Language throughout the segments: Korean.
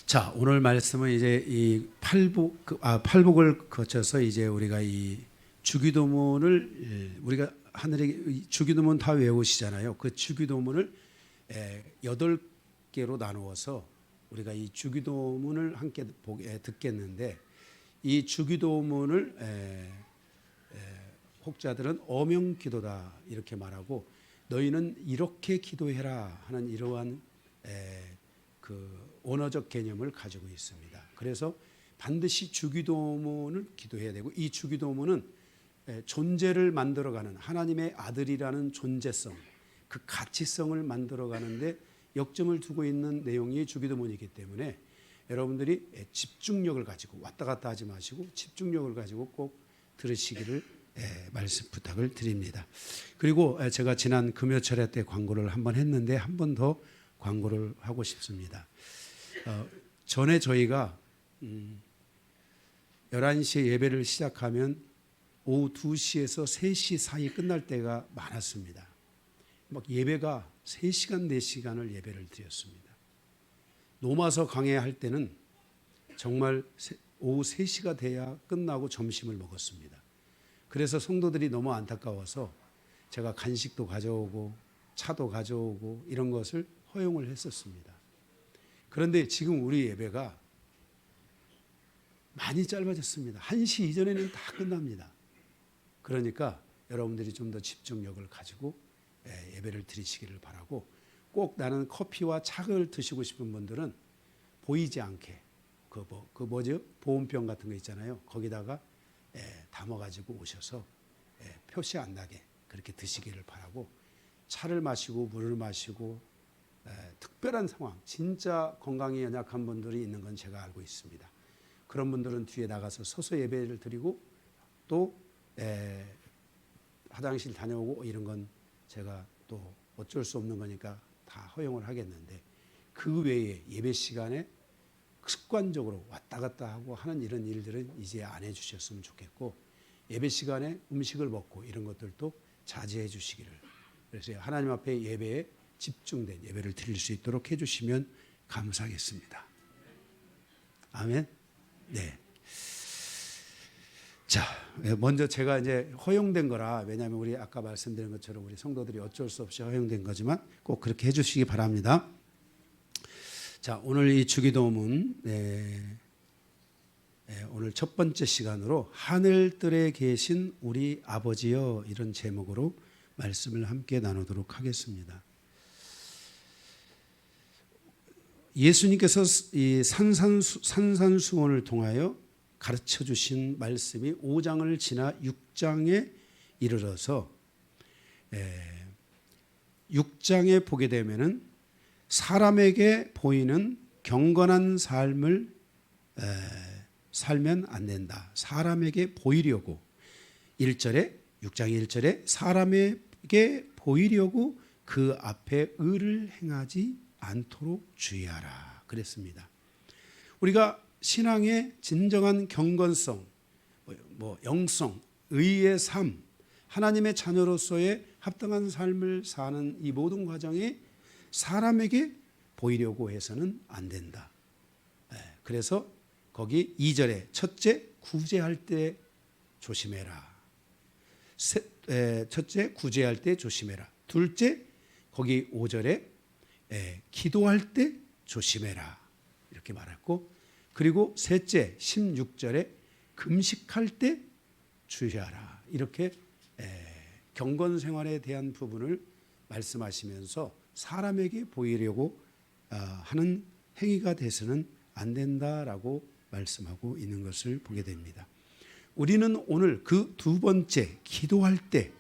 자, 오늘 말씀은 이제 이 팔복을 거쳐서 이제 우리가 이 주기도문을 우리가 하늘에 주기도문 다 외우시잖아요. 그 주기도문을 8개로 나누어서 우리가 이 주기도문을 함께 듣겠는데, 이 주기도문을 혹자들은 어명기도다 이렇게 말하고, 너희는 이렇게 기도해라 하는 이러한 그 언어적 개념을 가지고 있습니다. 그래서 반드시 주기도문을 기도해야 되고, 이 주기도문은 존재를 만들어가는 하나님의 아들이라는 존재성, 그 가치성을 만들어가는데 역점을 두고 있는 내용이 주기도문이기 때문에 여러분들이 집중력을 가지고 왔다 갔다 하지 마시고 집중력을 가지고 꼭 들으시기를 말씀 부탁을 드립니다. 그리고 제가 지난 금요철회 때 광고를 한번 했는데 한 번 더 광고를 하고 싶습니다. 전에 저희가 11시에 예배를 시작하면 오후 2시에서 3시 사이 끝날 때가 많았습니다. 막 예배가 3시간, 4시간을 예배를 드렸습니다. 노마서 강해할 때는 정말 오후 3시가 돼야 끝나고 점심을 먹었습니다. 그래서 성도들이 너무 안타까워서 제가 간식도 가져오고 차도 가져오고 이런 것을 허용을 했었습니다. 그런데 지금 우리 예배가 많이 짧아졌습니다. 1시 이전에는 다 끝납니다. 그러니까 여러분들이 좀 더 집중력을 가지고 예배를 드리시기를 바라고, 꼭 나는 커피와 차를 드시고 싶은 분들은 보이지 않게 뭐죠? 보온병 같은 거 있잖아요. 거기다가 담아가지고 오셔서 표시 안 나게 그렇게 드시기를 바라고, 차를 마시고 물을 마시고 특별한 상황, 진짜 건강이 연약한 분들이 있는 건 제가 알고 있습니다. 그런 분들은 뒤에 나가서 서서 예배를 드리고 또 화장실 다녀오고 이런 건 제가 또 어쩔 수 없는 거니까 다 허용을 하겠는데, 그 외에 예배 시간에 습관적으로 왔다 갔다 하고 하는 이런 일들은 이제 안 해주셨으면 좋겠고, 예배 시간에 음식을 먹고 이런 것들도 자제해 주시기를, 그래서 하나님 앞에 예배에 집중된 예배를 드릴 수 있도록 해주시면 감사하겠습니다. 아멘. 네. 자, 먼저 제가 이제 허용된 거라, 왜냐하면 우리 아까 말씀드린 것처럼 우리 성도들이 어쩔 수 없이 허용된 거지만 꼭 그렇게 해주시기 바랍니다. 자, 오늘 이 주기도문 오늘 첫 번째 시간으로 하늘들에 계신 우리 아버지여, 이런 제목으로 말씀을 함께 나누도록 하겠습니다. 예수님께서 이 산산수원을 통하여 가르쳐 주신 말씀이 5장을 지나 6장에 이르러서 6장에 보게 되면은 사람에게 보이는 경건한 삶을 살면 안 된다. 사람에게 보이려고 6장 1절에 사람에게 보이려고 그 앞에 의를 행하지 않도록 주의하라 그랬습니다. 우리가 신앙의 진정한 경건성, 영성, 의의 삶, 하나님의 자녀로서의 합당한 삶을 사는 이 모든 과정에 사람에게 보이려고 해서는 안 된다. 그래서 거기 2절에 첫째, 구제할 때 조심해라. 첫째, 구제할 때 조심해라. 둘째, 거기 5절에 기도할 때 조심해라 이렇게 말했고, 그리고 셋째 16절에 금식할 때 주의하라 이렇게 경건 생활에 대한 부분을 말씀하시면서 사람에게 보이려고 하는 행위가 돼서는 안 된다라고 말씀하고 있는 것을 보게 됩니다. 우리는 오늘 그 두 번째, 기도할 때,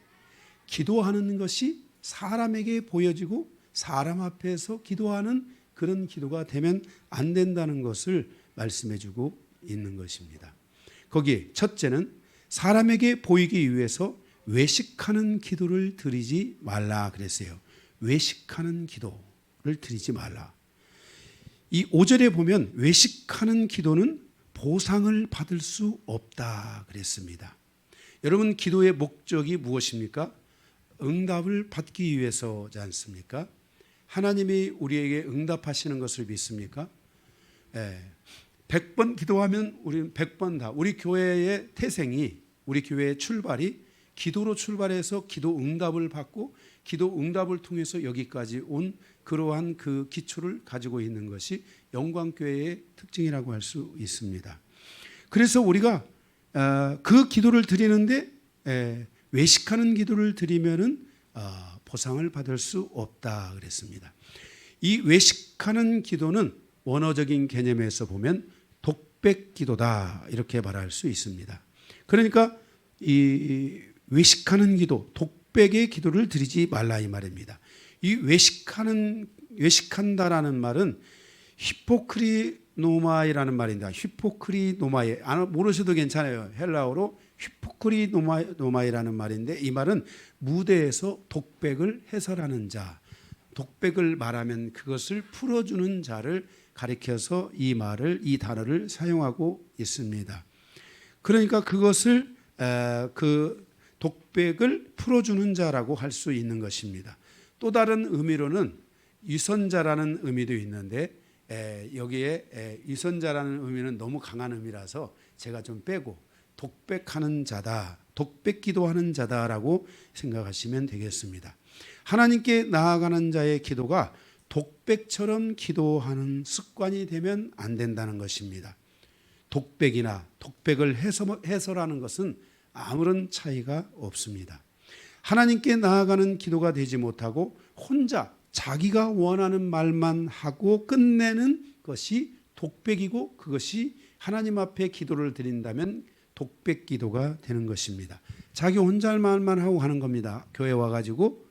기도하는 것이 사람에게 보여지고 사람 앞에서 기도하는 그런 기도가 되면 안 된다는 것을 말씀해 주고 있는 것입니다. 거기 첫째는 사람에게 보이기 위해서 외식하는 기도를 드리지 말라 그랬어요. 외식하는 기도를 드리지 말라. 이 5절에 보면 외식하는 기도는 보상을 받을 수 없다 그랬습니다. 여러분, 기도의 목적이 무엇입니까? 응답을 받기 위해서지 않습니까? 하나님이 우리에게 응답하시는 것을 믿습니까? 100번 기도하면 우리는 100번 다 우리 교회의 태생이 우리 교회의 출발이 기도로 출발해서 기도 응답을 받고 기도 응답을 통해서 여기까지 온 그러한 그 기초를 가지고 있는 것이 영광교회의 특징이라고 할 수 있습니다. 그래서 우리가 그 기도를 드리는데 외식하는 기도를 드리면은 보상을 받을 수 없다 그랬습니다. 이 외식하는 기도는 원어적인 개념에서 보면 독백 기도다 이렇게 말할 수 있습니다. 그러니까 이 외식하는 기도, 독백의 기도를 드리지 말라 이 말입니다. 이 외식한다라는 말은 히포크리노마이라는 말입니다. 히포크리노마이 모르셔도 괜찮아요. 헬라어로 히포크리노마이라는 말인데 이 말은 무대에서 독백을 해설하는 자, 독백을 말하면 그것을 풀어주는 자를 가리켜서 이 단어를 사용하고 있습니다. 그러니까 그것을 그 독백을 풀어주는 자라고 할 수 있는 것입니다. 또 다른 의미로는 위선자라는 의미도 있는데 여기에 위선자라는 의미는 너무 강한 의미라서 제가 좀 빼고 독백하는 자다, 독백 기도하는 자다라고 생각하시면 되겠습니다. 하나님께 나아가는 자의 기도가 독백처럼 기도하는 습관이 되면 안 된다는 것입니다. 독백이나 독백을 해설하는 것은 아무런 차이가 없습니다. 하나님께 나아가는 기도가 되지 못하고 혼자 자기가 원하는 말만 하고 끝내는 것이 독백이고 그것이 하나님 앞에 기도를 드린다면 독백 기도가 되는 것입니다. 자기 혼자 말만 하고 하는 겁니다. 교회 와가지고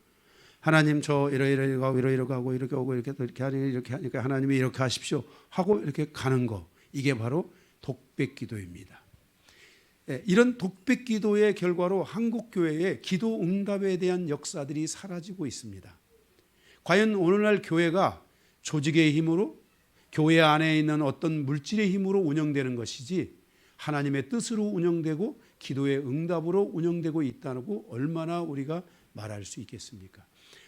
하나님 저 이러이러하고 하고 이렇게 오고 이렇게 하니까 하나님이 이렇게 하십시오 하고 이렇게 가는 거, 이게 바로 독백 기도입니다. 이런 독백 기도의 결과로 한국 교회의 기도 응답에 대한 역사들이 사라지고 있습니다. 과연 오늘날 교회가 조직의 힘으로 교회 안에 있는 어떤 물질의 힘으로 운영되는 것이지 하나님의 뜻으로 운영되고 기도의 응답으로 운영되고 있다고 얼마나 우리가 말할 수 있겠습니까?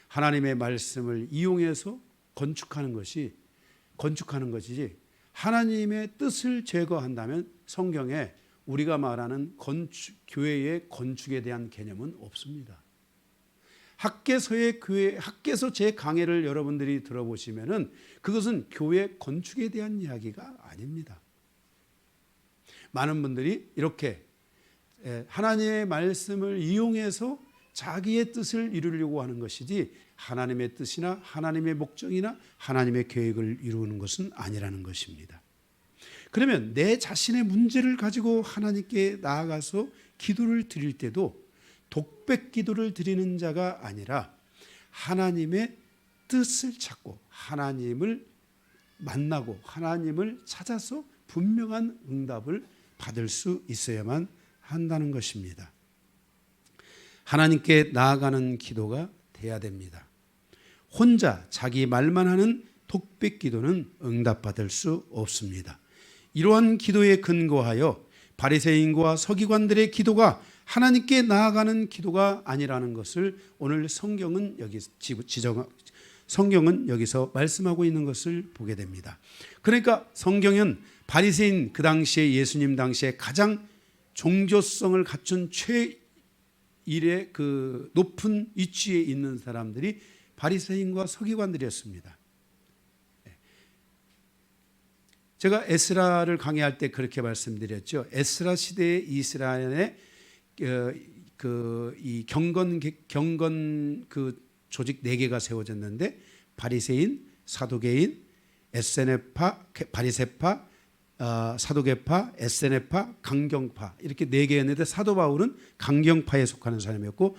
하나님의 말씀을 이용해서 건축하는 것이지 하나님의 뜻을 제거한다면 성경에 우리가 말하는 교회의 건축에 대한 개념은 없습니다. 학계서 제 강해를 여러분들이 들어보시면은 그것은 교회 건축에 대한 이야기가 아닙니다. 많은 분들이 이렇게 하나님의 말씀을 이용해서 자기의 뜻을 이루려고 하는 것이지 하나님의 뜻이나 하나님의 목적이나 하나님의 계획을 이루는 것은 아니라는 것입니다. 그러면 내 자신의 문제를 가지고 하나님께 나아가서 기도를 드릴 때도 독백 기도를 드리는 자가 아니라 하나님의 뜻을 찾고 하나님을 만나고 하나님을 찾아서 분명한 응답을 받을 수 있어야만 한다는 것입니다. 하나님께 나아가는 기도가 돼야 됩니다. 혼자 자기 말만 하는 독백 기도는 응답받을 수 없습니다. 이러한 기도에 근거하여 바리새인과 서기관들의 기도가 하나님께 나아가는 기도가 아니라는 것을 오늘 성경은 여기서 말씀하고 있는 것을 보게 됩니다. 그러니까 성경은 바리새인, 그 당시에 예수님 당시에 가장 종교성을 갖춘 최일의 그 높은 위치에 있는 사람들이 바리새인과 서기관들이었습니다. 제가 에스라를 강의할 때 그렇게 말씀드렸죠. 에스라 시대의 이스라엘의 이 경건 그 조직 4개가 세워졌는데 바리새인, 사두개인, 에세네파, 바리새파, 사두개파, 에세네파, 강경파 이렇게 4개였는데 사도 바울은 강경파에 속하는 사람이었고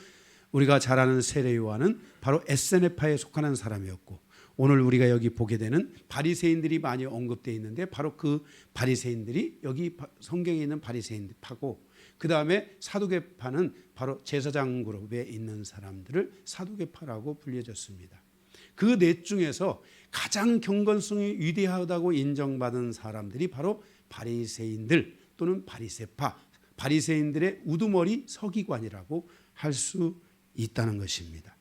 우리가 잘 아는 세례 요한은 바로 에세네파에 속하는 사람이었고 오늘 우리가 여기 보게 되는 바리새인들이 많이 언급되어 있는데 바로 그 바리새인들이 여기 성경에 있는 바리새인파고 그 다음에 사두개파는 바로 제사장 그룹에 있는 사람들을 사두개파라고 불려졌습니다. 그 넷 중에서 가장 경건성이 위대하다고 인정받은 사람들이 바로 바리새인들 또는 바리새파, 바리새인들의 우두머리 서기관이라고 할 수 있다는 것입니다.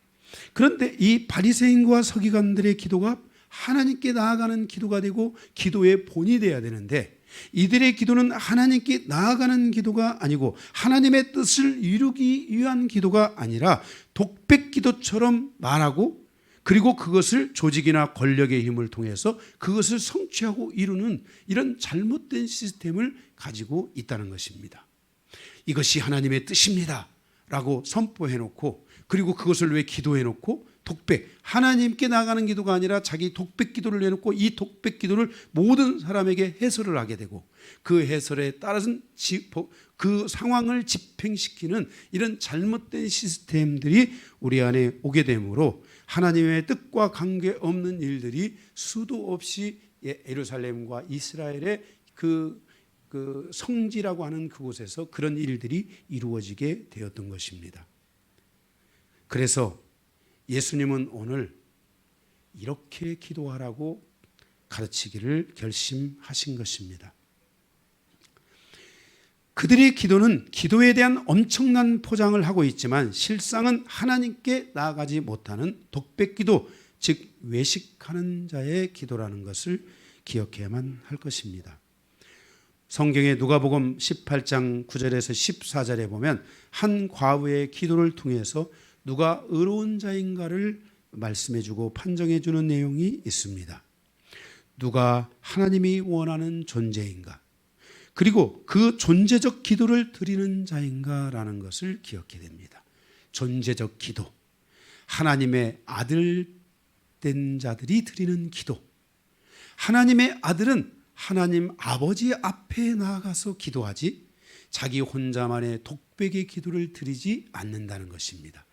그런데 이 바리새인과 서기관들의 기도가 하나님께 나아가는 기도가 되고 기도의 본이 되어야 되는데, 이들의 기도는 하나님께 나아가는 기도가 아니고 하나님의 뜻을 이루기 위한 기도가 아니라 독백 기도처럼 말하고, 그리고 그것을 조직이나 권력의 힘을 통해서 그것을 성취하고 이루는 이런 잘못된 시스템을 가지고 있다는 것입니다. 이것이 하나님의 뜻입니다 라고 선포해놓고, 그리고 그것을 왜 기도해놓고 독백, 하나님께 나가는 기도가 아니라 자기 독백 기도를 해놓고 이 독백 기도를 모든 사람에게 해설을 하게 되고, 그 해설에 따라서 그 상황을 집행시키는 이런 잘못된 시스템들이 우리 안에 오게 되므로 하나님의 뜻과 관계없는 일들이 수도 없이 예루살렘과 이스라엘의 그 성지라고 하는 그곳에서 그런 일들이 이루어지게 되었던 것입니다. 그래서 예수님은 오늘 이렇게 기도하라고 가르치기를 결심하신 것입니다. 그들의 기도는 기도에 대한 엄청난 포장을 하고 있지만 실상은 하나님께 나아가지 못하는 독백기도, 즉 외식하는 자의 기도라는 것을 기억해야만 할 것입니다. 성경의 누가복음 18장 9절에서 14절에 보면 한 과부의 기도를 통해서 누가 의로운 자인가를 말씀해주고 판정해주는 내용이 있습니다. 누가 하나님이 원하는 존재인가, 그리고 그 존재적 기도를 드리는 자인가라는 것을 기억해야 됩니다. 존재적 기도, 하나님의 아들 된 자들이 드리는 기도. 하나님의 아들은 하나님 아버지 앞에 나아가서 기도하지 자기 혼자만의 독백의 기도를 드리지 않는다는 것입니다.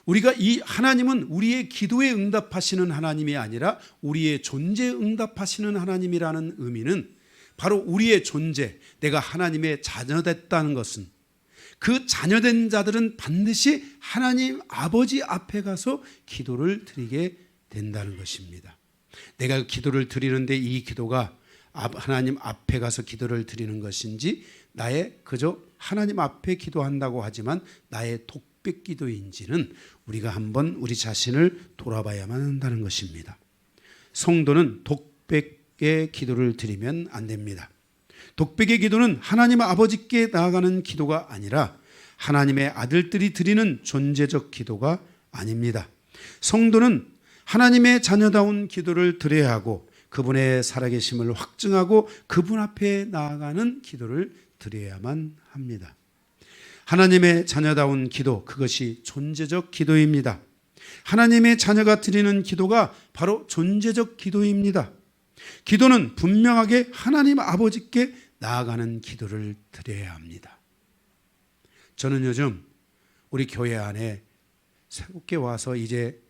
우리가 이 하나님은 우리의 기도에 응답하시는 하나님이 아니라 우리의 존재에 응답하시는 하나님이라는 의미는 바로 우리의 존재, 내가 하나님의 자녀됐다는 것은, 그 자녀된 자들은 반드시 하나님 아버지 앞에 가서 기도를 드리게 된다는 것입니다. 내가 기도를 드리는데 이 기도가 하나님 앞에 가서 기도를 드리는 것인지, 나의 그저 하나님 앞에 기도한다고 하지만 나의 독백 기도인지는 우리가 한번 우리 자신을 돌아봐야만 한다는 것입니다. 성도는 독백의 기도를 드리면 안 됩니다. 독백의 기도는 하나님 아버지께 나아가는 기도가 아니라 하나님의 아들들이 드리는 존재적 기도가 아닙니다. 성도는 하나님의 자녀다운 기도를 드려야 하고 그분의 살아계심을 확증하고 그분 앞에 나아가는 기도를 드려야만 합니다. 하나님의 자녀다운 기도, 그것이 존재적 기도입니다. 하나님의 자녀가 드리는 기도가 바로 존재적 기도입니다. 기도는 분명하게 하나님 아버지께 나아가는 기도를 드려야 합니다. 저는 요즘 우리 교회 안에 새롭게 와서 이제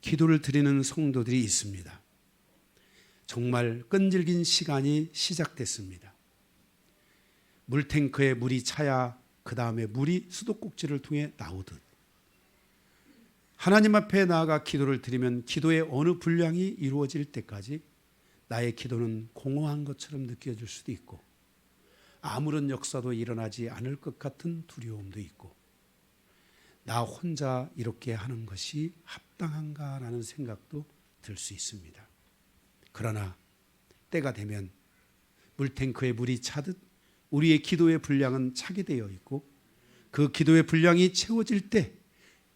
기도를 드리는 성도들이 있습니다. 정말 끈질긴 시간이 시작됐습니다. 물탱크에 물이 차야 그 다음에 물이 수도꼭지를 통해 나오듯, 하나님 앞에 나아가 기도를 드리면 기도의 어느 분량이 이루어질 때까지 나의 기도는 공허한 것처럼 느껴질 수도 있고, 아무런 역사도 일어나지 않을 것 같은 두려움도 있고, 나 혼자 이렇게 하는 것이 합당한가라는 생각도 들 수 있습니다. 그러나 때가 되면 물탱크에 물이 차듯 우리의 기도의 분량은 차게 되어 있고, 그 기도의 분량이 채워질 때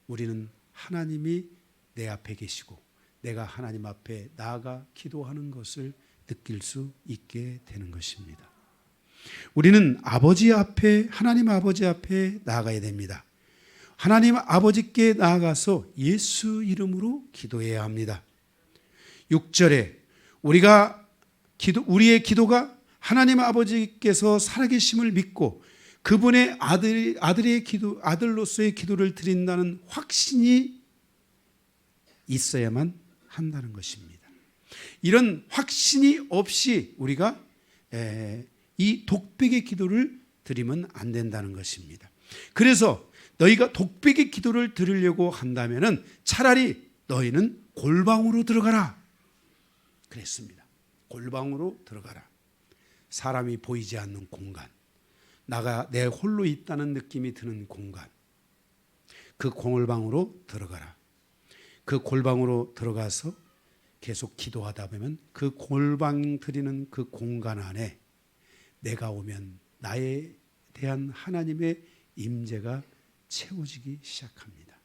우리는 하나님이 내 앞에 계시고 내가 하나님 앞에 나아가 기도하는 것을 느낄 수 있게 되는 것입니다. 우리는 아버지 앞에, 하나님 아버지 앞에 나아가야 됩니다. 하나님 아버지께 나아가서 예수 이름으로 기도해야 합니다. 6절에 우리의 기도가 하나님 아버지께서 살아계심을 믿고 그분의 아들로서의 기도를 드린다는 확신이 있어야만 한다는 것입니다. 이런 확신이 없이 우리가 이 독백의 기도를 드리면 안 된다는 것입니다. 그래서 너희가 독백의 기도를 드리려고 한다면 차라리 너희는 골방으로 들어가라 그랬습니다. 골방으로 들어가라. 사람이 보이지 않는 공간, 내 홀로 있다는 느낌이 드는 공간, 그 골방으로 들어가라. 그 골방으로 들어가서 계속 기도하다 보면 그 골방 드리는 그 공간 안에 내가 오면 나에 대한 하나님의 임재가 채워지기 시작합니다.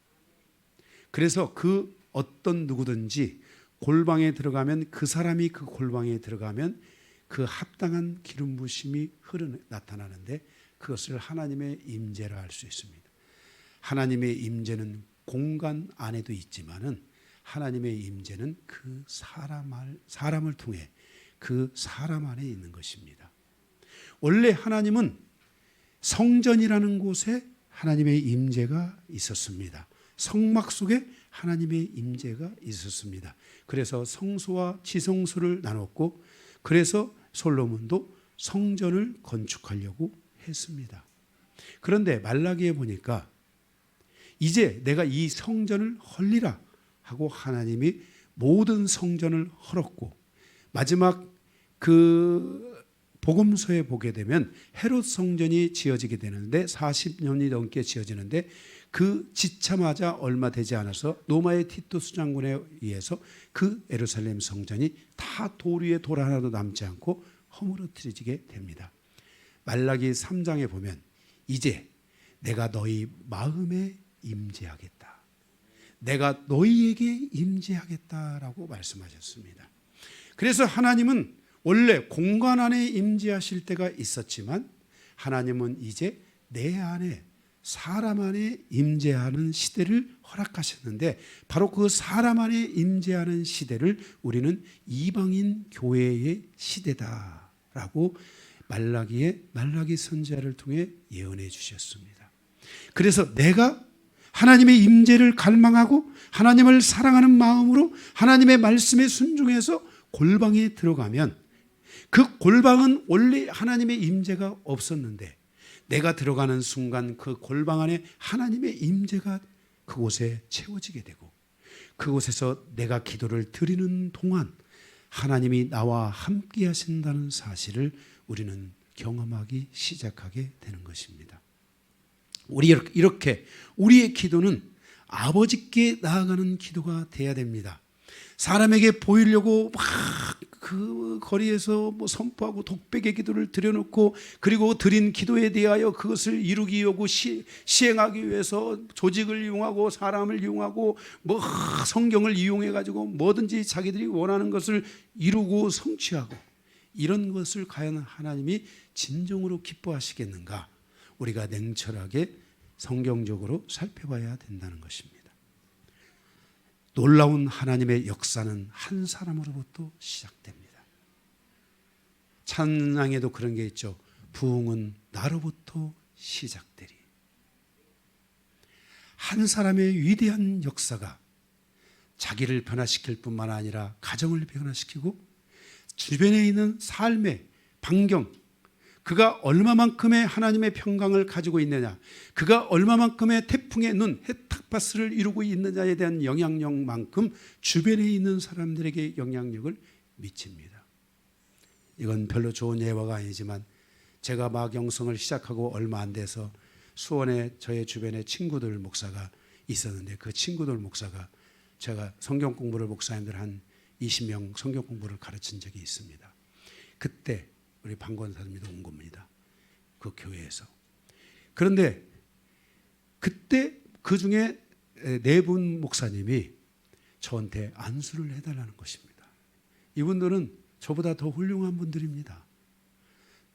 그래서 그 어떤 누구든지 골방에 들어가면, 그 사람이 그 골방에 들어가면 그 합당한 기름 부심이 나타나는데, 그것을 하나님의 임재라 할 수 있습니다. 하나님의 임재는 공간 안에도 있지만은 하나님의 임재는 그 사람을 통해 그 사람 안에 있는 것입니다. 원래 하나님은 성전이라는 곳에 하나님의 임재가 있었습니다. 성막 속에 하나님의 임재가 있었습니다. 그래서 성소와 지성소를 나눴고, 그래서 솔로몬도 성전을 건축하려고 했습니다. 그런데 말라기에 보니까 이제 내가 이 성전을 헐리라 하고 하나님이 모든 성전을 헐었고, 마지막 그 복음서에 보게 되면 헤롯 성전이 지어지게 되는데 40년이 넘게 지어지는데, 그 지자마자 얼마 되지 않아서 로마의 티투스 장군에 의해서 그 예루살렘 성전이 다 돌 위에 돌 하나도 남지 않고 허물어뜨려지게 됩니다. 말라기 3장에 보면 이제 내가 너희 마음에 임재하겠다, 내가 너희에게 임재하겠다라고 말씀하셨습니다. 그래서 하나님은 원래 공간 안에 임재하실 때가 있었지만, 하나님은 이제 내 안에, 사람 안에 임재하는 시대를 허락하셨는데, 바로 그 사람 안에 임재하는 시대를 우리는 이방인 교회의 시대다라고 말라기 선지자를 통해 예언해 주셨습니다. 그래서 내가 하나님의 임재를 갈망하고 하나님을 사랑하는 마음으로 하나님의 말씀에 순종해서 골방에 들어가면, 그 골방은 원래 하나님의 임재가 없었는데 내가 들어가는 순간 그 골방 안에 하나님의 임재가 그곳에 채워지게 되고, 그곳에서 내가 기도를 드리는 동안 하나님이 나와 함께 하신다는 사실을 우리는 경험하기 시작하게 되는 것입니다. 이렇게 우리의 기도는 아버지께 나아가는 기도가 돼야 됩니다. 사람에게 보이려고 막 그 거리에서 선포하고 독백의 기도를 드려놓고, 그리고 드린 기도에 대하여 그것을 이루기 위하고 시행하기 위해서 조직을 이용하고 사람을 이용하고 성경을 이용해 가지고 뭐든지 자기들이 원하는 것을 이루고 성취하고, 이런 것을 과연 하나님이 진정으로 기뻐하시겠는가? 우리가 냉철하게 성경적으로 살펴봐야 된다는 것입니다. 놀라운 하나님의 역사는 한 사람으로부터 시작됩니다. 찬양에도 그런 게 있죠. 부흥은 나로부터 시작되리. 한 사람의 위대한 역사가 자기를 변화시킬 뿐만 아니라 가정을 변화시키고 주변에 있는 삶의 반경, 그가 얼마만큼의 하나님의 평강을 가지고 있느냐, 그가 얼마만큼의 태풍의 눈, 헤타파스를 이루고 있느냐에 대한 영향력만큼 주변에 있는 사람들에게 영향력을 미칩니다. 이건 별로 좋은 예화가 아니지만, 제가 막 영성을 시작하고 얼마 안 돼서 수원에 저의 주변에 친구들 목사가 있었는데, 그 친구들 목사가 제가 성경 공부를, 목사님들 한 20명 성경 공부를 가르친 적이 있습니다. 그때 우리 방권사님도 온 겁니다. 그 교회에서. 그런데 그때 그 중에 4분 목사님이 저한테 안수를 해달라는 것입니다. 이분들은 저보다 더 훌륭한 분들입니다.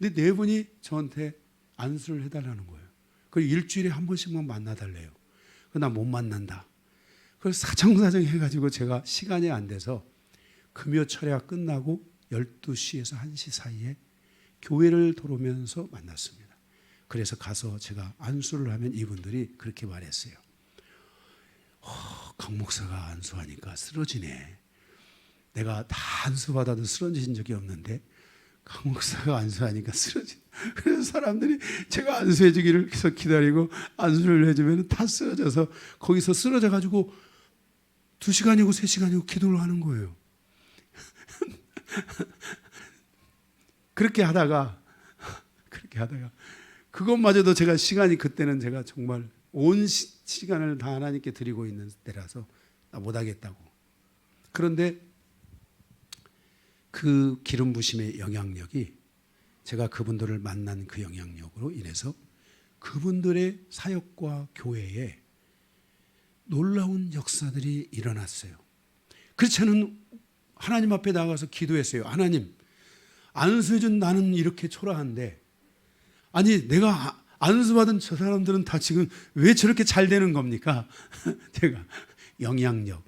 근데 4분이 저한테 안수를 해달라는 거예요. 그리고 일주일에 한 번씩만 만나달래요. 나 못 만난다. 그래서 사정사정 해가지고 제가 시간이 안 돼서 금요 철야 끝나고 12시에서 1시 사이에 교회를 돌아오면서 만났습니다. 그래서 가서 제가 안수를 하면 이분들이 그렇게 말했어요. 강 목사가 안수하니까 쓰러지네. 내가 다 안수받아도 쓰러진 적이 없는데 강 목사가 안수하니까 쓰러진. 그래서 사람들이 제가 안수해 주기를 계속 기다리고 안수를 해주면 다 쓰러져서 거기서 쓰러져 가지고 2시간이고 3시간이고 기도를 하는 거예요. 그렇게 하다가 그것마저도 제가 시간이, 그때는 제가 정말 온 시간을 다 하나님께 드리고 있는 때라서 나 못하겠다고. 그런데 그 기름 부심의 영향력이 제가 그분들을 만난 그 영향력으로 인해서 그분들의 사역과 교회에 놀라운 역사들이 일어났어요. 그래서 저는 하나님 앞에 나가서 기도했어요. 하나님, 안수해준 나는 이렇게 초라한데, 아니 내가 안수받은 저 사람들은 다 지금 왜 저렇게 잘 되는 겁니까? 제가 영향력,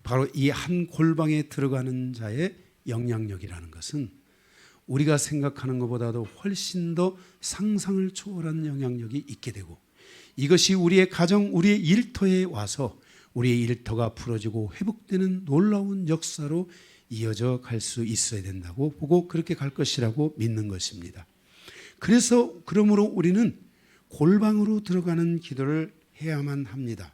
바로 이 한 골방에 들어가는 자의 영향력이라는 것은 우리가 생각하는 것보다도 훨씬 더 상상을 초월한 영향력이 있게 되고, 이것이 우리의 가정, 우리의 일터에 와서 우리의 일터가 풀어지고 회복되는 놀라운 역사로 이어져 갈 수 있어야 된다고 보고 그렇게 갈 것이라고 믿는 것입니다. 그래서 그러므로 우리는 골방으로 들어가는 기도를 해야만 합니다.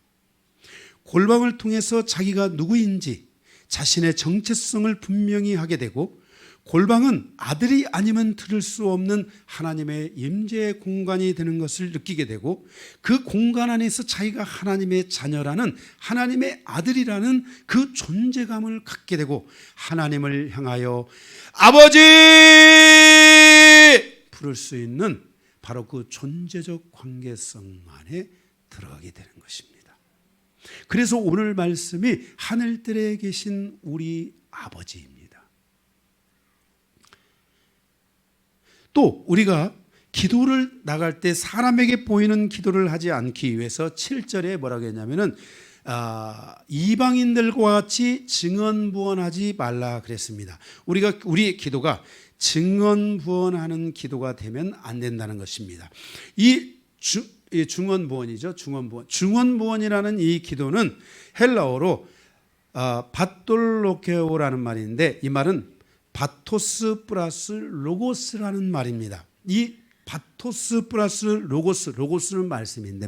골방을 통해서 자기가 누구인지 자신의 정체성을 분명히 하게 되고, 골방은 아들이 아니면 들을 수 없는 하나님의 임재의 공간이 되는 것을 느끼게 되고, 그 공간 안에서 자기가 하나님의 자녀라는, 하나님의 아들이라는 그 존재감을 갖게 되고, 하나님을 향하여 아버지 부를 수 있는 바로 그 존재적 관계성 안에 들어가게 되는 것입니다. 그래서 오늘 말씀이 하늘들에 계신 우리 아버지입니다. 또 우리가 기도를 나갈 때 사람에게 보이는 기도를 하지 않기 위해서 7절에 뭐라고 했냐면은 이방인들과 같이 증언부언하지 말라 그랬습니다. 우리의 기도가 증언부언하는 기도가 되면 안 된다는 것입니다. 이 중언부언이죠. 중언부언이라는 이 기도는 헬라어로 바톨로케오라는 말인데, 이 말은 바토스 플러스 로고스라는 말입니다. 이 바토스 플러스 로고스는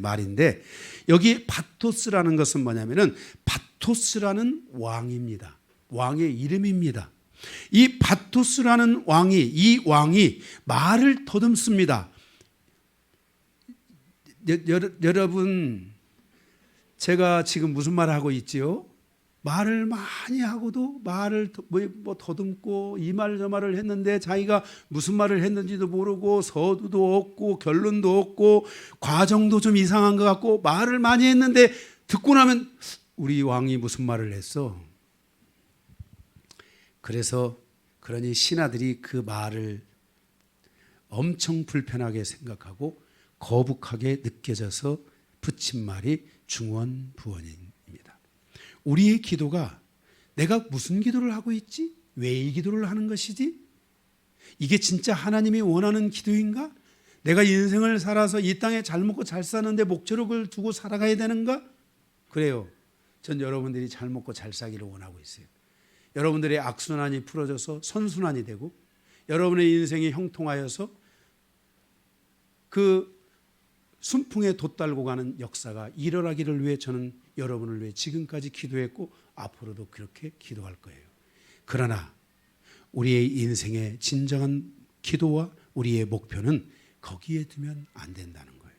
말인데, 여기 바토스라는 것은 뭐냐면은 바토스라는 왕입니다. 왕의 이름입니다. 이 바토스라는 이 왕이 말을 더듬습니다. 여러분, 제가 지금 무슨 말을 하고 있지요? 말을 많이 하고도 말을 더듬고 이 말 저 말을 했는데 자기가 무슨 말을 했는지도 모르고 서두도 없고 결론도 없고 과정도 좀 이상한 것 같고 말을 많이 했는데 듣고 나면 우리 왕이 무슨 말을 했어? 그러니 신하들이 그 말을 엄청 불편하게 생각하고 거북하게 느껴져서 붙인 말이 중언부언입니다. 우리의 기도가 내가 무슨 기도를 하고 있지? 왜 이 기도를 하는 것이지? 이게 진짜 하나님이 원하는 기도인가? 내가 인생을 살아서 이 땅에 잘 먹고 잘 사는데 목적을 두고 살아가야 되는가? 그래요. 전 여러분들이 잘 먹고 잘 사기를 원하고 있어요. 여러분들의 악순환이 풀어져서 선순환이 되고, 여러분의 인생이 형통하여서 그 순풍에 돛달고 가는 역사가 일어나기를 위해 저는 여러분을 위해 지금까지 기도했고 앞으로도 그렇게 기도할 거예요. 그러나 우리의 인생의 진정한 기도와 우리의 목표는 거기에 두면 안 된다는 거예요.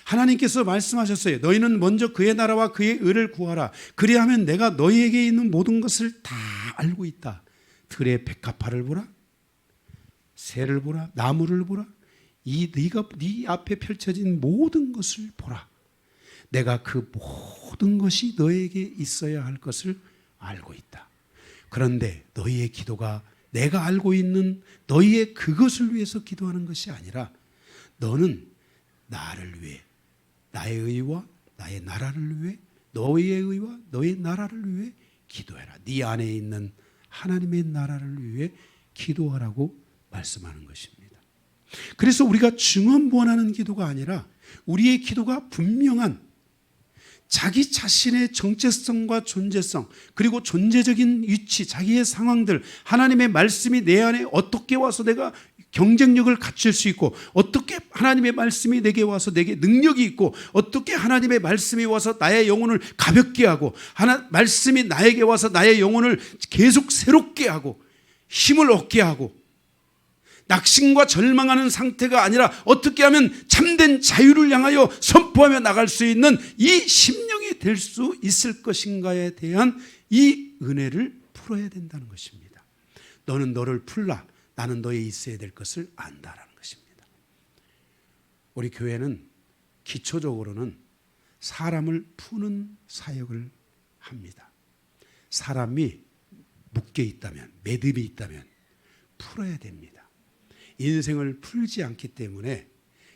하나님께서 말씀하셨어요. 너희는 먼저 그의 나라와 그의 의를 구하라. 그리하면 내가 너희에게 있는 모든 것을 다 알고 있다. 들의 백합화를 보라, 새를 보라, 나무를 보라. 네 앞에 펼쳐진 모든 것을 보라. 내가 그 모든 것이 너에게 있어야 할 것을 알고 있다. 그런데 너희의 기도가 내가 알고 있는 너희의 그것을 위해서 기도하는 것이 아니라, 너는 나를 위해, 나의 의와 나의 나라를 위해, 너희의 의와 너의 나라를 위해 기도해라. 네 안에 있는 하나님의 나라를 위해 기도하라고 말씀하는 것입니다. 그래서 우리가 증언부언하는 기도가 아니라 우리의 기도가 분명한 자기 자신의 정체성과 존재성, 그리고 존재적인 위치, 자기의 상황들, 하나님의 말씀이 내 안에 어떻게 와서 내가 경쟁력을 갖출 수 있고, 어떻게 하나님의 말씀이 내게 와서 내게 능력이 있고, 어떻게 하나님의 말씀이 와서 나의 영혼을 가볍게 하고, 말씀이 나에게 와서 나의 영혼을 계속 새롭게 하고 힘을 얻게 하고, 낙심과 절망하는 상태가 아니라 어떻게 하면 참된 자유를 향하여 선포하며 나갈 수 있는 이 심령이 될 수 있을 것인가에 대한 이 은혜를 풀어야 된다는 것입니다. 너는 너를 풀라. 나는 너에 있어야 될 것을 안다라는 것입니다. 우리 교회는 기초적으로는 사람을 푸는 사역을 합니다. 사람이 묶여 있다면, 매듭이 있다면 풀어야 됩니다. 인생을 풀지 않기 때문에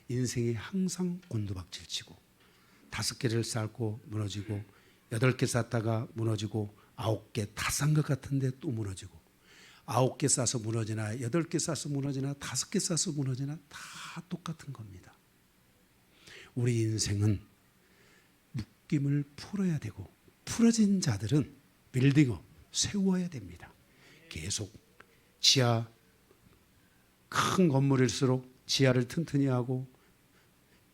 인생이 항상 곤두박질 치고 5개를 쌓고 무너지고 8개 쌓다가 무너지고 9개 다 쌓은 것 같은데 또 무너지고 9개 쌓아서 무너지나 8개 쌓아서 무너지나 5개 쌓아서 무너지나 다 똑같은 겁니다. 우리 인생은 묶임을 풀어야 되고 풀어진 자들은 빌딩업 세워야 됩니다. 계속 지하 큰 건물일수록 지하를 튼튼히 하고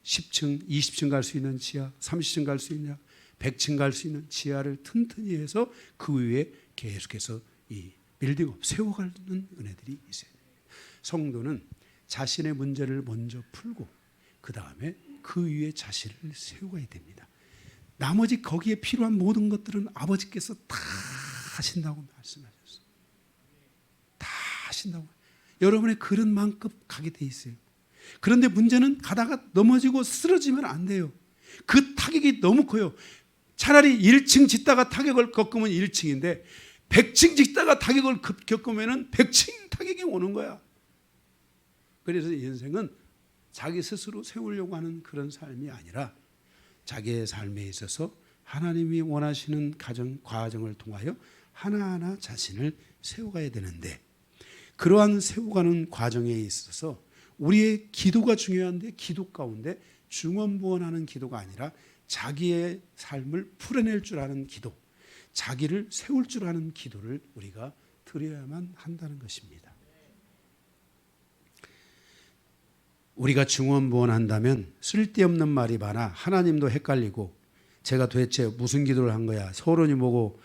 10층, 20층 갈 수 있는 지하, 30층 갈 수 있냐, 100층 갈 수 있는 지하를 튼튼히 해서 그 위에 계속해서 이 빌딩업 세워가는 은혜들이 있어요. 성도는 자신의 문제를 먼저 풀고 그 다음에 그 위에 자신을 세워야 됩니다. 나머지 거기에 필요한 모든 것들은 아버지께서 다 하신다고 말씀하셨어요. 다 하신다고. 여러분의 그릇만큼 가게 돼 있어요. 그런데 문제는 가다가 넘어지고 쓰러지면 안 돼요. 그 타격이 너무 커요. 차라리 1층 짓다가 타격을 겪으면 1층인데 100층 짓다가 타격을 겪으면 100층 타격이 오는 거야. 그래서 인생은 자기 스스로 세우려고 하는 그런 삶이 아니라 자기의 삶에 있어서 하나님이 원하시는 과정을 통하여 하나하나 자신을 세워가야 되는데 그러한 세워가는 과정에 있어서 우리의 기도가 중요한데 기도 가운데 중언부언하는 기도가 아니라 자기의 삶을 풀어낼 줄 아는 기도, 자기를 세울 줄 아는 기도를 우리가 드려야만 한다는 것입니다. 우리가 중언부언한다면 쓸데없는 말이 많아 하나님도 헷갈리고 제가 도대체 무슨 기도를 한 거야? 서론이 뭐고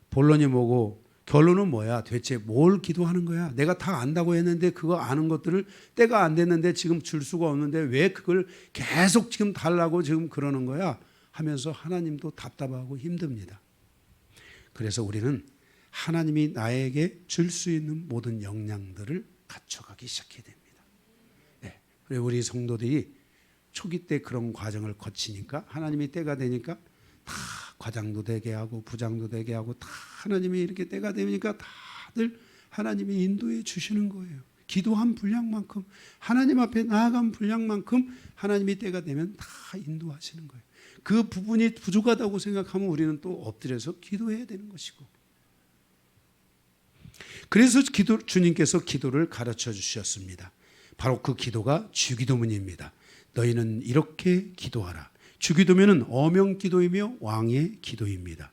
본론이 뭐고 결론은 뭐야? 도대체 뭘 기도하는 거야? 내가 다 안다고 했는데 그거 아는 것들을 때가 안 됐는데 지금 줄 수가 없는데 왜 그걸 계속 지금 달라고 지금 그러는 거야? 하면서 하나님도 답답하고 힘듭니다. 그래서 우리는 하나님이 나에게 줄 수 있는 모든 역량들을 갖춰가기 시작해야 됩니다. 네. 그리고 우리 성도들이 초기 때 그런 과정을 거치니까 하나님이 때가 되니까 다 과장도 되게 하고 부장도 되게 하고 다 하나님이 이렇게 때가 되니까 다들 하나님이 인도해 주시는 거예요. 기도한 분량만큼 하나님 앞에 나아간 분량만큼 하나님이 때가 되면 다 인도하시는 거예요. 그 부분이 부족하다고 생각하면 우리는 또 엎드려서 기도해야 되는 것이고 그래서 주님께서 기도를 가르쳐 주셨습니다. 바로 그 기도가 주기도문입니다. 너희는 이렇게 기도하라. 주기도문은 어명기도이며 왕의 기도입니다.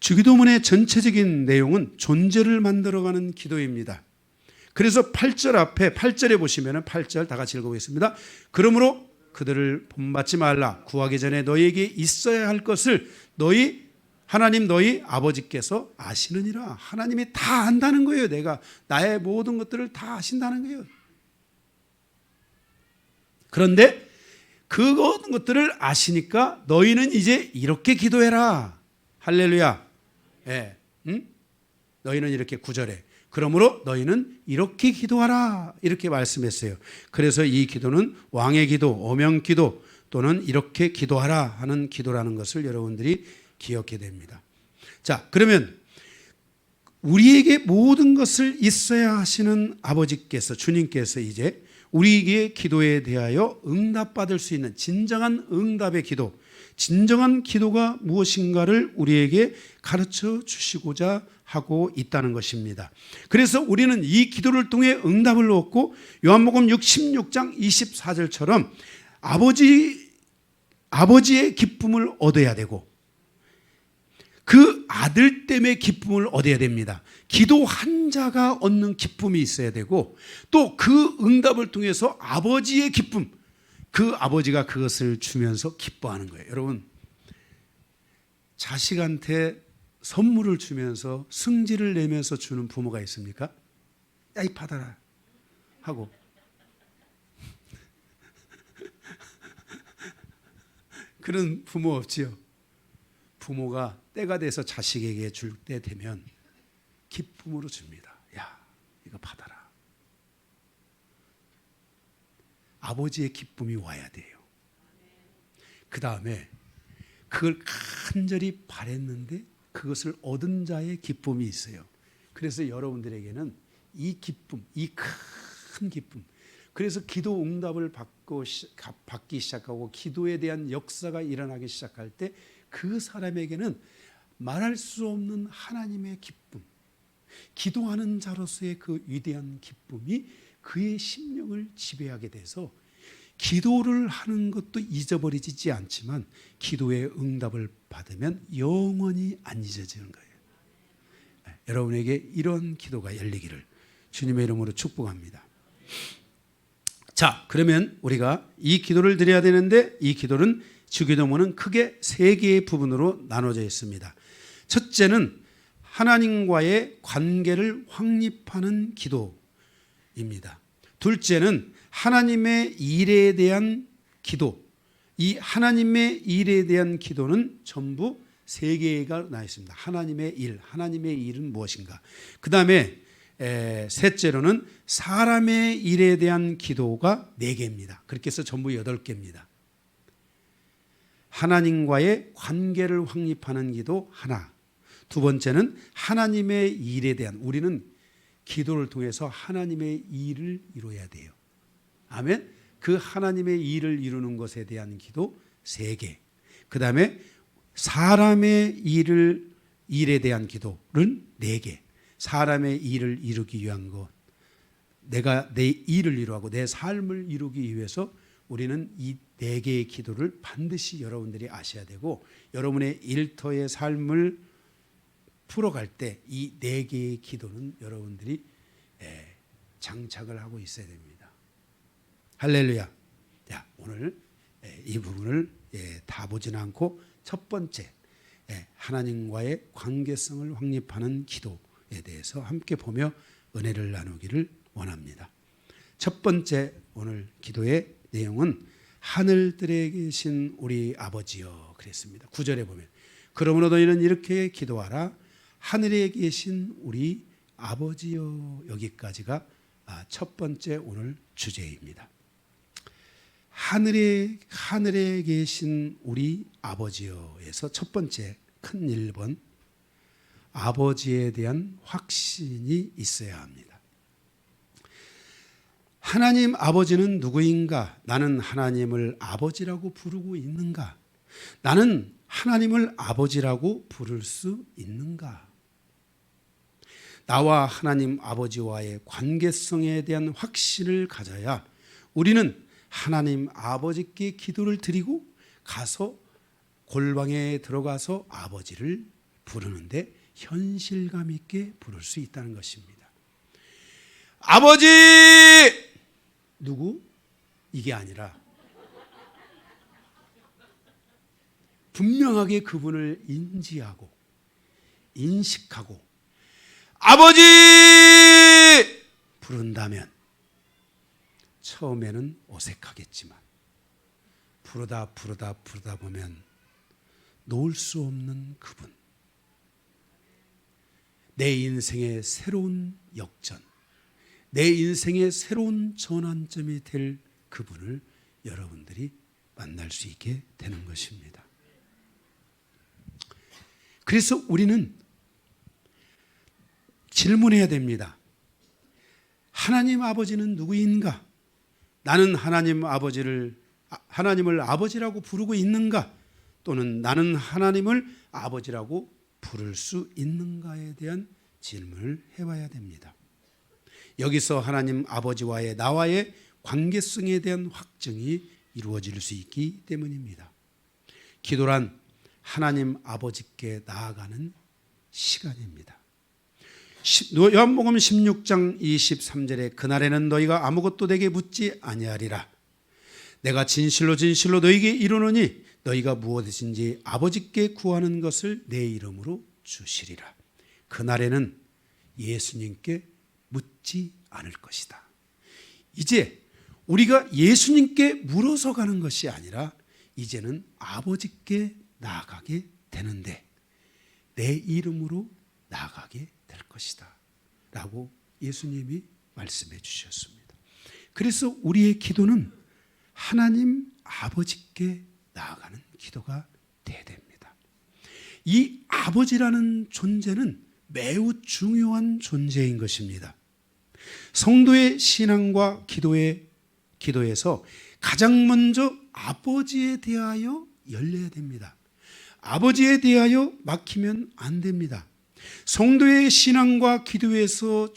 주기도문의 전체적인 내용은 존재를 만들어가는 기도입니다. 그래서 8절 앞에 8절에 보시면 8절 다 같이 읽어보겠습니다. 그러므로 그들을 본받지 말라. 구하기 전에 너희에게 있어야 할 것을 하나님 너희 아버지께서 아시느니라. 하나님이 다 안다는 거예요. 내가 나의 모든 것들을 다 아신다는 거예요. 그런데 그 모든 것들을 아시니까 너희는 이제 이렇게 기도해라. 할렐루야. 예. 응? 너희는 이렇게 9절에 그러므로 너희는 이렇게 기도하라. 이렇게 말씀했어요. 그래서 이 기도는 왕의 기도, 어명 기도 또는 이렇게 기도하라 하는 기도라는 것을 여러분들이 기억해야 됩니다. 자, 그러면 우리에게 모든 것을 있어야 하시는 아버지께서 주님께서 이제 우리에게 기도에 대하여 응답받을 수 있는 진정한 응답의 기도, 진정한 기도가 무엇인가를 우리에게 가르쳐 주시고자 하고 있다는 것입니다. 그래서 우리는 이 기도를 통해 응답을 얻고 요한복음 16장 24절처럼 아버지의 기쁨을 얻어야 되고 그 아들 때문에 기쁨을 얻어야 됩니다. 기도한 자가 얻는 기쁨이 있어야 되고 또 그 응답을 통해서 아버지의 기쁨, 그 아버지가 그것을 주면서 기뻐하는 거예요. 여러분, 자식한테 선물을 주면서 승질을 내면서 주는 부모가 있습니까? 야, 이 받아라 하고 그런 부모 없지요. 부모가 때가 돼서 자식에게 줄 때 되면 기쁨으로 줍니다. 야, 이거 받아라. 아버지의 기쁨이 와야 돼요. 그 다음에 그걸 간절히 바랬는데 그것을 얻은 자의 기쁨이 있어요. 그래서 여러분들에게는 이 기쁨, 이 큰 기쁨, 그래서 기도 응답을 받기 시작하고 기도에 대한 역사가 일어나기 시작할 때 그 사람에게는 말할 수 없는 하나님의 기쁨, 기도하는 자로서의 그 위대한 기쁨이 그의 심령을 지배하게 돼서 기도를 하는 것도 잊어버리지 않지만 기도의 응답을 받으면 영원히 안 잊어지는 거예요. 여러분에게 이런 기도가 열리기를 주님의 이름으로 축복합니다. 자, 그러면 우리가 이 기도를 드려야 되는데 이 기도는 주기도문은 크게 세 개의 부분으로 나눠져 있습니다. 첫째는 하나님과의 관계를 확립하는 기도입니다. 둘째는 하나님의 일에 대한 기도. 이 하나님의 일에 대한 기도는 전부 세 개가 나와 있습니다. 하나님의 일, 하나님의 일은 무엇인가? 그 다음에 셋째로는 사람의 일에 대한 기도가 4개입니다. 그렇게 해서 전부 8개입니다. 하나님과의 관계를 확립하는 기도 하나. 두 번째는 하나님의 일에 대한, 우리는 기도를 통해서 하나님의 일을 이루어야 돼요. 아멘. 그 하나님의 일을 이루는 것에 대한 기도 3개. 그 다음에 사람의 일에 대한 기도는 4개. 사람의 일을 이루기 위한 것, 내가 내 일을 이루고 내 삶을 이루기 위해서 우리는 이 4개의 기도를 반드시 여러분들이 아셔야 되고, 여러분의 일터의 삶을 풀어갈 때 이 4개의 기도는 여러분들이 장착을 하고 있어야 됩니다. 할렐루야. 자, 오늘 이 부분을 다 보지는 않고 첫 번째 하나님과의 관계성을 확립하는 기도에 대해서 함께 보며 은혜를 나누기를 원합니다. 첫 번째 오늘 기도의 내용은 하늘들에 계신 우리 아버지여 그랬습니다. 9절에 보면 그러므로 너희는 이렇게 기도하라. 하늘에 계신 우리 아버지여. 여기까지가 첫 번째 오늘 주제입니다. 하늘에 계신 우리 아버지여에서 첫 번째 큰 1번, 아버지에 대한 확신이 있어야 합니다. 하나님 아버지는 누구인가? 나는 하나님을 아버지라고 부르고 있는가? 나는 하나님을 아버지라고 부를 수 있는가? 나와 하나님 아버지와의 관계성에 대한 확신을 가져야 우리는 하나님 아버지께 기도를 드리고 가서 골방에 들어가서 아버지를 부르는데 현실감 있게 부를 수 있다는 것입니다. 아버지! 누구? 이게 아니라 분명하게 그분을 인지하고 인식하고 아버지! 부른다면 처음에는 어색하겠지만 부르다 보면 놓을 수 없는 그분, 내 인생의 새로운 역전, 내 인생의 새로운 전환점이 될 그분을 여러분들이 만날 수 있게 되는 것입니다. 그래서 우리는 질문해야 됩니다. 하나님 아버지는 누구인가? 나는 하나님을 아버지라고 부르고 있는가? 또는 나는 하나님을 아버지라고 부를 수 있는가에 대한 질문을 해봐야 됩니다. 여기서 하나님 아버지와의 나와의 관계성에 대한 확증이 이루어질 수 있기 때문입니다. 기도란 하나님 아버지께 나아가는 시간입니다. 요한복음 16장 23절에 그날에는 너희가 아무것도 내게 묻지 아니하리라. 내가 진실로 너희에게 이르노니 너희가 무엇이든지 아버지께 구하는 것을 내 이름으로 주시리라. 그날에는 예수님께 묻지 않을 것이다. 이제 우리가 예수님께 물어서 가는 것이 아니라 이제는 아버지께 나아가게 되는데 내 이름으로 나아가게 될 것이다 라고 예수님이 말씀해 주셨습니다. 그래서 우리의 기도는 하나님 아버지께 나아가는 기도가 돼야 됩니다. 이 아버지라는 존재는 매우 중요한 존재인 것입니다. 성도의 신앙과 기도에서 가장 먼저 아버지에 대하여 열려야 됩니다. 아버지에 대하여 막히면 안 됩니다. 성도의 신앙과 기도에서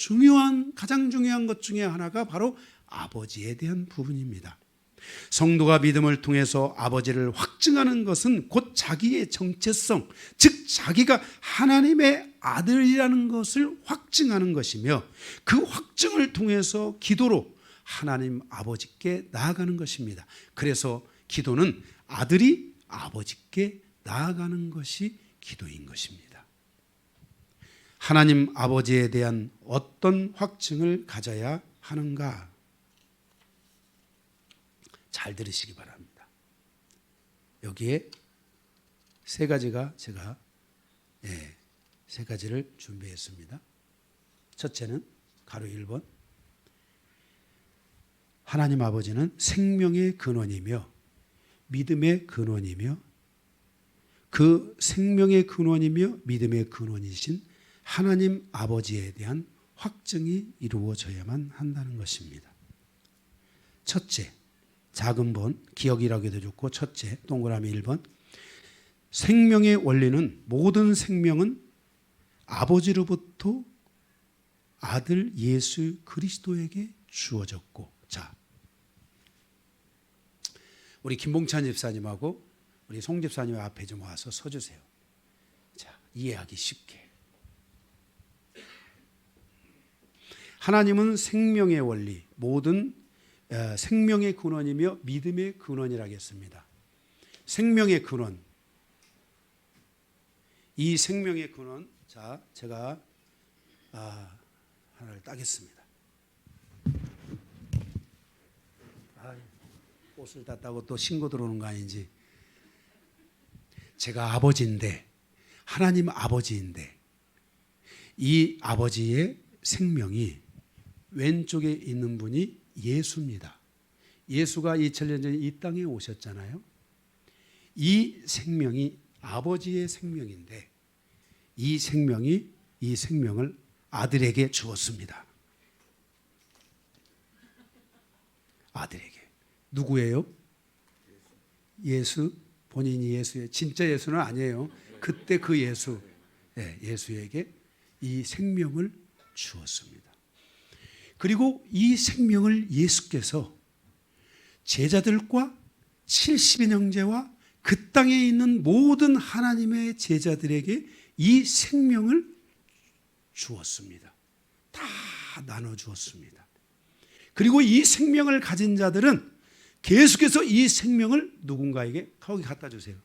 가장 중요한 것 중에 하나가 바로 아버지에 대한 부분입니다. 성도가 믿음을 통해서 아버지를 확증하는 것은 곧 자기의 정체성, 즉 자기가 하나님의 아들이라는 것을 확증하는 것이며, 그 확증을 통해서 기도로 하나님 아버지께 나아가는 것입니다. 그래서 기도는 아들이 아버지께 나아가는 것이 기도인 것입니다. 하나님 아버지에 대한 어떤 확증을 가져야 하는가? 잘 들으시기 바랍니다. 여기에 세 가지가 제가 세 가지를 준비했습니다. 첫째는 가로 1번, 하나님 아버지는 생명의 근원이며 믿음의 근원이며, 그 생명의 근원이며 믿음의 근원이신 하나님 아버지에 대한 확증이 이루어져야만 한다는 것입니다. 첫째, 작은 번, 기억이라고 해도 좋고, 첫째, 동그라미 1번, 생명의 원리는 모든 생명은 아버지로부터 아들 예수 그리스도에게 주어졌고. 자, 우리 김봉찬 집사님하고 우리 송 집사님 앞에 좀 와서 서주세요. 자, 이해하기 쉽게. 하나님은 생명의 원리, 모든 생명의 근원이며 믿음의 근원이라고 했습니다. 생명의 근원, 이 생명의 근원, 자, 제가 하나를 따겠습니다. 옷을 다 따고 또 신고 들어오는 거 아닌지. 제가 아버지인데, 하나님 아버지인데, 이 아버지의 생명이 왼쪽에 있는 분이 예수입니다. 예수가 2000년 전에 이 땅에 오셨잖아요. 이 생명이 아버지의 생명인데, 이 생명을 아들에게 주었습니다. 아들에게. 누구예요? 예수. 본인이 예수예요. 진짜 예수는 아니에요. 그때 그 예수, 예수에게 이 생명을 주었습니다. 그리고 이 생명을 예수께서 제자들과 70인 형제와 그 땅에 있는 모든 하나님의 제자들에게 이 생명을 주었습니다. 다 나눠주었습니다. 그리고 이 생명을 가진 자들은 계속해서 이 생명을 누군가에게 거기 갖다 주세요.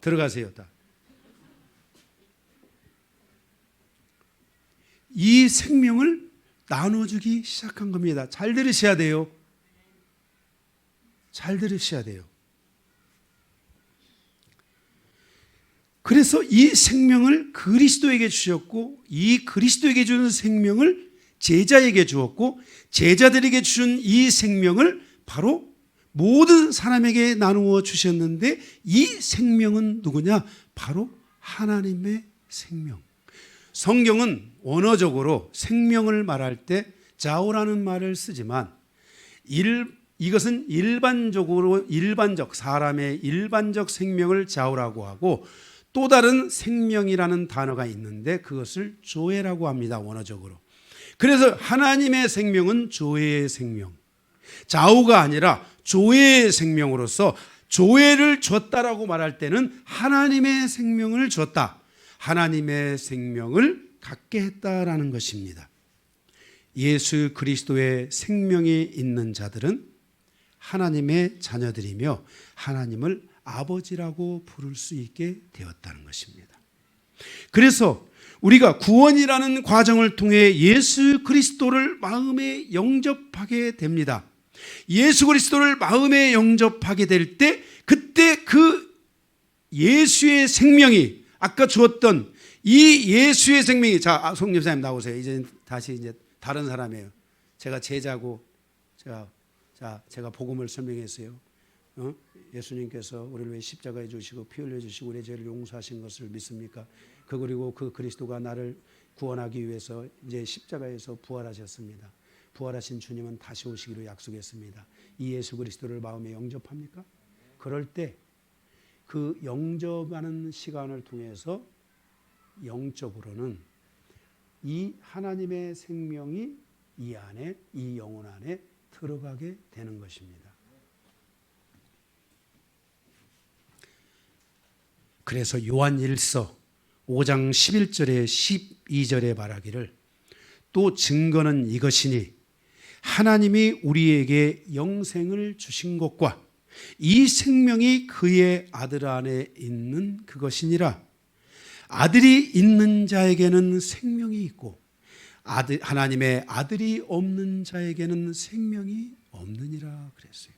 들어가세요. 다. 이 생명을 나눠주기 시작한 겁니다. 잘 들으셔야 돼요. 잘 들으셔야 돼요. 그래서 이 생명을 그리스도에게 주셨고, 이 그리스도에게 주는 생명을 제자에게 주었고, 제자들에게 준 이 생명을 바로 모든 사람에게 나누어 주셨는데, 이 생명은 누구냐? 바로 하나님의 생명. 성경은 원어적으로 생명을 말할 때 자오라는 말을 쓰지만, 이것은 일반적 사람의 일반적 생명을 자오라고 하고, 또 다른 생명이라는 단어가 있는데 그것을 조회라고 합니다. 원어적으로. 그래서 하나님의 생명은 조회의 생명, 자오가 아니라 조회의 생명으로서 조회를 줬다라고 말할 때는 하나님의 생명을 줬다, 하나님의 생명을 갖게 했다라는 것입니다. 예수 그리스도의 생명이 있는 자들은 하나님의 자녀들이며 하나님을 아버지라고 부를 수 있게 되었다는 것입니다. 그래서 우리가 구원이라는 과정을 통해 예수 그리스도를 마음에 영접하게 됩니다. 예수 그리스도를 마음에 영접하게 될 때, 그때 그 예수의 생명이, 아까 주었던 이 예수의 생명이, 자, 송 집사님 나오세요. 이제 다시 이제 다른 사람이에요. 제가 제자고, 제가 복음을 설명했어요. 예수님께서 우리를 위해 십자가에 주시고 피 흘려 주시고 우리의 죄를 용서하신 것을 믿습니까? 그리고 그 그리스도가 나를 구원하기 위해서 이제 십자가에서 부활하셨습니다. 부활하신 주님은 다시 오시기로 약속했습니다. 이 예수 그리스도를 마음에 영접합니까? 그럴 때 그 영접하는 시간을 통해서 영적으로는 이 하나님의 생명이 이 안에, 이 영혼 안에 들어가게 되는 것입니다. 그래서 요한 1서 5장 11절에 12절에 말하기를 또 증거는 이것이니 하나님이 우리에게 영생을 주신 것과 이 생명이 그의 아들 안에 있는 그것이니라. 아들이 있는 자에게는 생명이 있고 하나님의 아들이 없는 자에게는 생명이 없느니라 그랬어요.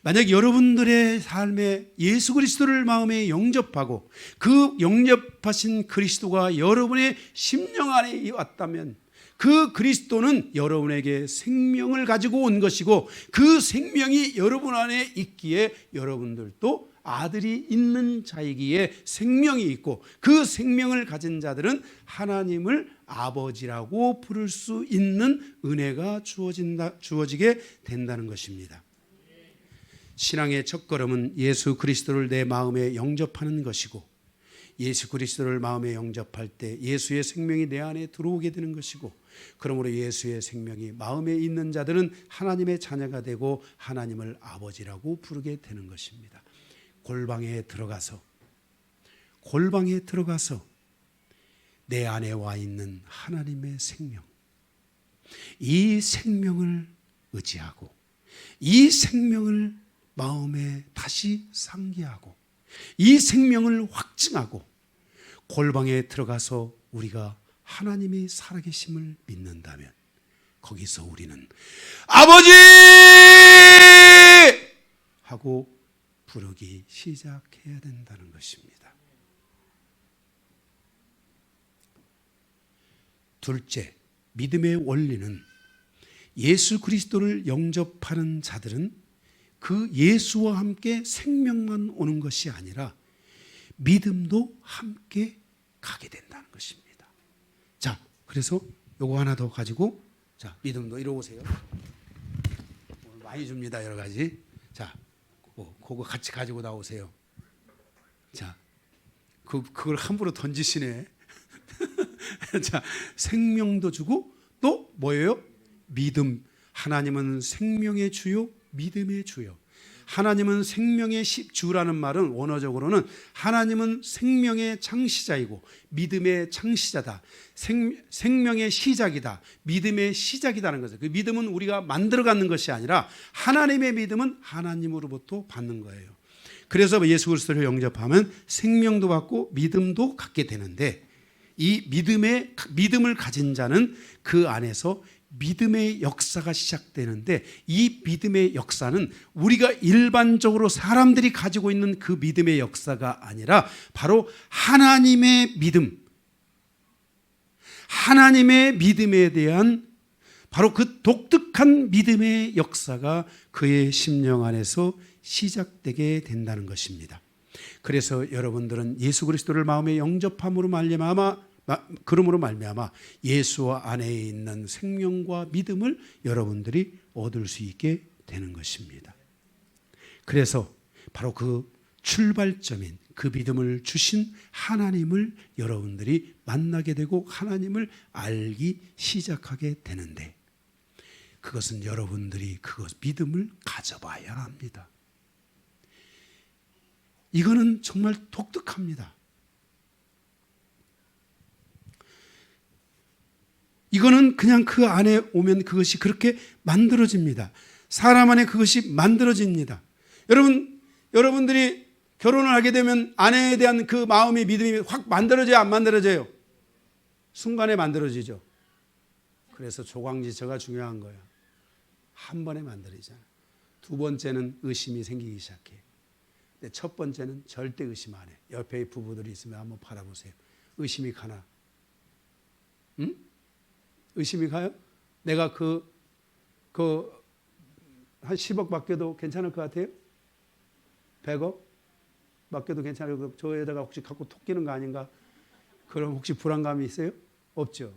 만약 여러분들의 삶에 예수 그리스도를 마음에 영접하고 그 영접하신 그리스도가 여러분의 심령 안에 왔다면 그 그리스도는 여러분에게 생명을 가지고 온 것이고 그 생명이 여러분 안에 있기에 여러분들도 아들이 있는 자이기에 생명이 있고 그 생명을 가진 자들은 하나님을 아버지라고 부를 수 있는 은혜가 주어지게 된다는 것입니다. 신앙의 첫걸음은 예수 그리스도를 내 마음에 영접하는 것이고 예수 그리스도를 마음에 영접할 때 예수의 생명이 내 안에 들어오게 되는 것이고 그러므로 예수의 생명이 마음에 있는 자들은 하나님의 자녀가 되고 하나님을 아버지라고 부르게 되는 것입니다. 골방에 들어가서 내 안에 와 있는 하나님의 생명, 이 생명을 의지하고 이 생명을 마음에 다시 상기하고 이 생명을 확증하고 골방에 들어가서 우리가 하나님이 살아계심을 믿는다면 거기서 우리는 아버지! 하고 부르기 시작해야 된다는 것입니다. 둘째, 믿음의 원리는 예수 그리스도를 영접하는 자들은 그 예수와 함께 생명만 오는 것이 아니라 믿음도 함께 가게 된다는 것입니다. 자, 그래서 요거 하나 더 가지고, 자, 믿음도 이리 오세요. 오늘 많이 줍니다, 여러 가지. 자, 그거 같이 가지고 나오세요. 자, 그걸 함부로 던지시네. 자, 생명도 주고 또 뭐예요? 믿음. 하나님은 생명의 주요, 믿음의 주요. 하나님은 생명의 주라는 말은 원어적으로는 하나님은 생명의 창시자이고 믿음의 창시자다. 생명의 시작이다. 믿음의 시작이다는 거죠. 그 믿음은 우리가 만들어 갖는 것이 아니라 하나님의 믿음은 하나님으로부터 받는 거예요. 그래서 예수 그리스도를 영접하면 생명도 받고 믿음도 갖게 되는데 이 믿음을 가진 자는 그 안에서 믿음의 역사가 시작되는데 이 믿음의 역사는 우리가 일반적으로 사람들이 가지고 있는 그 믿음의 역사가 아니라 바로 하나님의 믿음, 하나님의 믿음에 대한 바로 그 독특한 믿음의 역사가 그의 심령 안에서 시작되게 된다는 것입니다. 그래서 여러분들은 예수 그리스도를 마음에 영접함으로 그러므로 말미암아 예수 안에 있는 생명과 믿음을 여러분들이 얻을 수 있게 되는 것입니다. 그래서 바로 그 출발점인 그 믿음을 주신 하나님을 여러분들이 만나게 되고 하나님을 알기 시작하게 되는데 그것은 여러분들이 믿음을 가져봐야 합니다. 이거는 정말 독특합니다. 이거는 그냥 그 안에 오면 그것이 그렇게 만들어집니다. 사람 안에 그것이 만들어집니다. 여러분들이 결혼을 하게 되면 아내에 대한 그 마음의 믿음이 확 만들어져요, 안 만들어져요? 순간에 만들어지죠. 그래서 조광지처가 중요한 거예요. 한 번에 만들어지잖아. 두 번째는 의심이 생기기 시작해. 근데 첫 번째는 절대 의심 안 해. 옆에 부부들이 있으면 한번 바라보세요. 의심이 가나? 응? 의심이 가요? 내가 한 10억 맡겨도 괜찮을 것 같아요? 100억? 맡겨도 괜찮을 것 같아요? 저에다가 혹시 갖고 토끼는 거 아닌가? 그럼 혹시 불안감이 있어요? 없죠.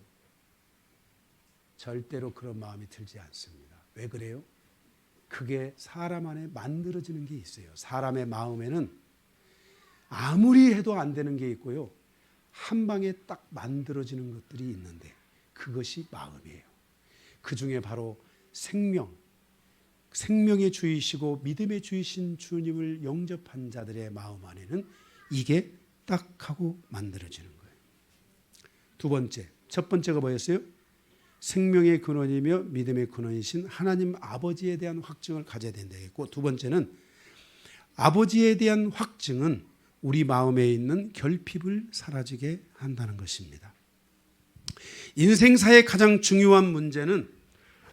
절대로 그런 마음이 들지 않습니다. 왜 그래요? 그게 사람 안에 만들어지는 게 있어요. 사람의 마음에는 아무리 해도 안 되는 게 있고요. 한 방에 딱 만들어지는 것들이 있는데 그것이 마음이에요. 그 중에 바로 생명의 주이시고 믿음의 주이신 주님을 영접한 자들의 마음 안에는 이게 딱 하고 만들어지는 거예요. 두 번째, 첫 번째가 뭐였어요? 생명의 근원이며 믿음의 근원이신 하나님 아버지에 대한 확증을 가져야 된다고. 두 번째는 아버지에 대한 확증은 우리 마음에 있는 결핍을 사라지게 한다는 것입니다. 인생사의 가장 중요한 문제는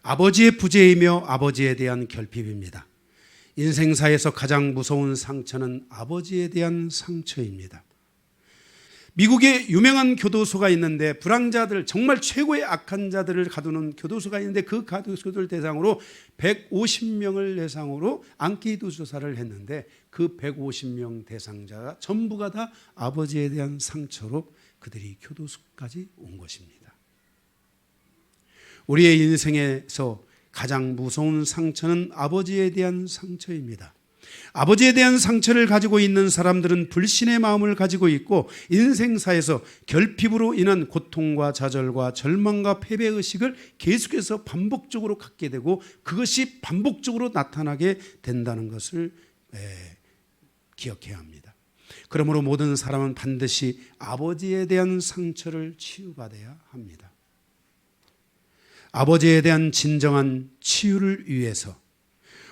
아버지의 부재이며 아버지에 대한 결핍입니다. 인생사에서 가장 무서운 상처는 아버지에 대한 상처입니다. 미국에 유명한 교도소가 있는데 불황자들, 정말 최고의 악한 자들을 가두는 교도소가 있는데 그 교도소들 대상으로 150명을 대상으로 안케이드 조사를 했는데 그 150명 대상자가 전부가 다 아버지에 대한 상처로 그들이 교도소까지 온 것입니다. 우리의 인생에서 가장 무서운 상처는 아버지에 대한 상처입니다. 아버지에 대한 상처를 가지고 있는 사람들은 불신의 마음을 가지고 있고 인생사에서 결핍으로 인한 고통과 좌절과 절망과 패배의식을 계속해서 반복적으로 갖게 되고 그것이 반복적으로 나타나게 된다는 것을 기억해야 합니다. 그러므로 모든 사람은 반드시 아버지에 대한 상처를 치유받아야 합니다. 아버지에 대한 진정한 치유를 위해서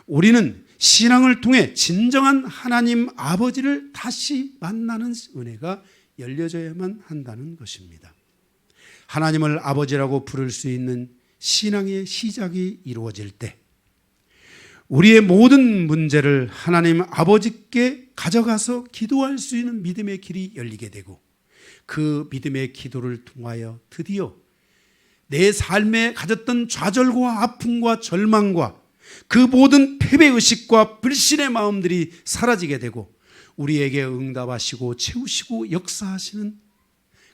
우리는 신앙을 통해 진정한 하나님 아버지를 다시 만나는 은혜가 열려져야만 한다는 것입니다. 하나님을 아버지라고 부를 수 있는 신앙의 시작이 이루어질 때 우리의 모든 문제를 하나님 아버지께 가져가서 기도할 수 있는 믿음의 길이 열리게 되고 그 믿음의 기도를 통하여 드디어 내 삶에 가졌던 좌절과 아픔과 절망과 그 모든 패배의식과 불신의 마음들이 사라지게 되고 우리에게 응답하시고 채우시고 역사하시는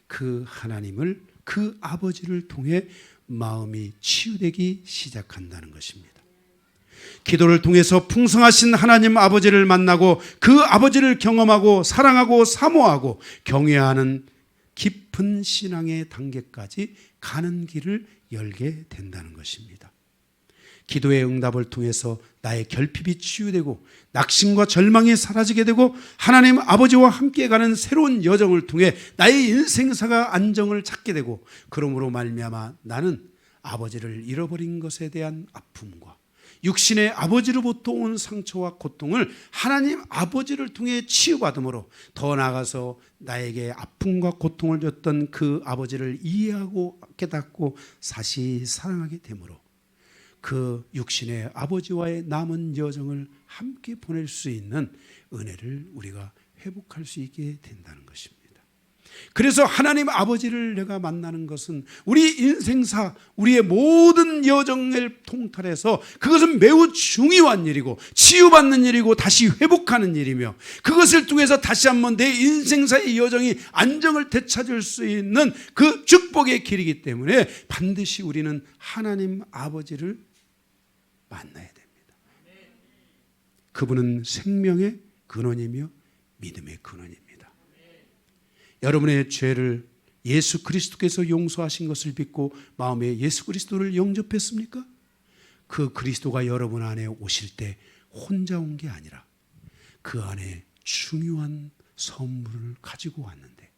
그 하나님을, 그 아버지를 통해 마음이 치유되기 시작한다는 것입니다. 기도를 통해서 풍성하신 하나님 아버지를 만나고 그 아버지를 경험하고 사랑하고 사모하고 경외하는 깊은 신앙의 단계까지 가는 길을 열게 된다는 것입니다. 기도의 응답을 통해서 나의 결핍이 치유되고 낙심과 절망이 사라지게 되고 하나님 아버지와 함께 가는 새로운 여정을 통해 나의 인생사가 안정을 찾게 되고 그러므로 말미암아 나는 아버지를 잃어버린 것에 대한 아픔과 육신의 아버지로부터 온 상처와 고통을 하나님 아버지를 통해 치유받음으로 더 나아가서 나에게 아픔과 고통을 줬던 그 아버지를 이해하고 깨닫고 다시 사랑하게 되므로 그 육신의 아버지와의 남은 여정을 함께 보낼 수 있는 은혜를 우리가 회복할 수 있게 된다는 것입니다. 그래서 하나님 아버지를 내가 만나는 것은 우리 인생사, 우리의 모든 여정을 통틀어서 그것은 매우 중요한 일이고 치유받는 일이고 다시 회복하는 일이며 그것을 통해서 다시 한번 내 인생사의 여정이 안정을 되찾을 수 있는 그 축복의 길이기 때문에 반드시 우리는 하나님 아버지를 만나야 됩니다. 그분은 생명의 근원이며 믿음의 근원입니다. 여러분의 죄를 예수 그리스도께서 용서하신 것을 믿고 마음에 예수 그리스도를 영접했습니까? 그 그리스도가 여러분 안에 오실 때 혼자 온 게 아니라 그 안에 중요한 선물을 가지고 왔는데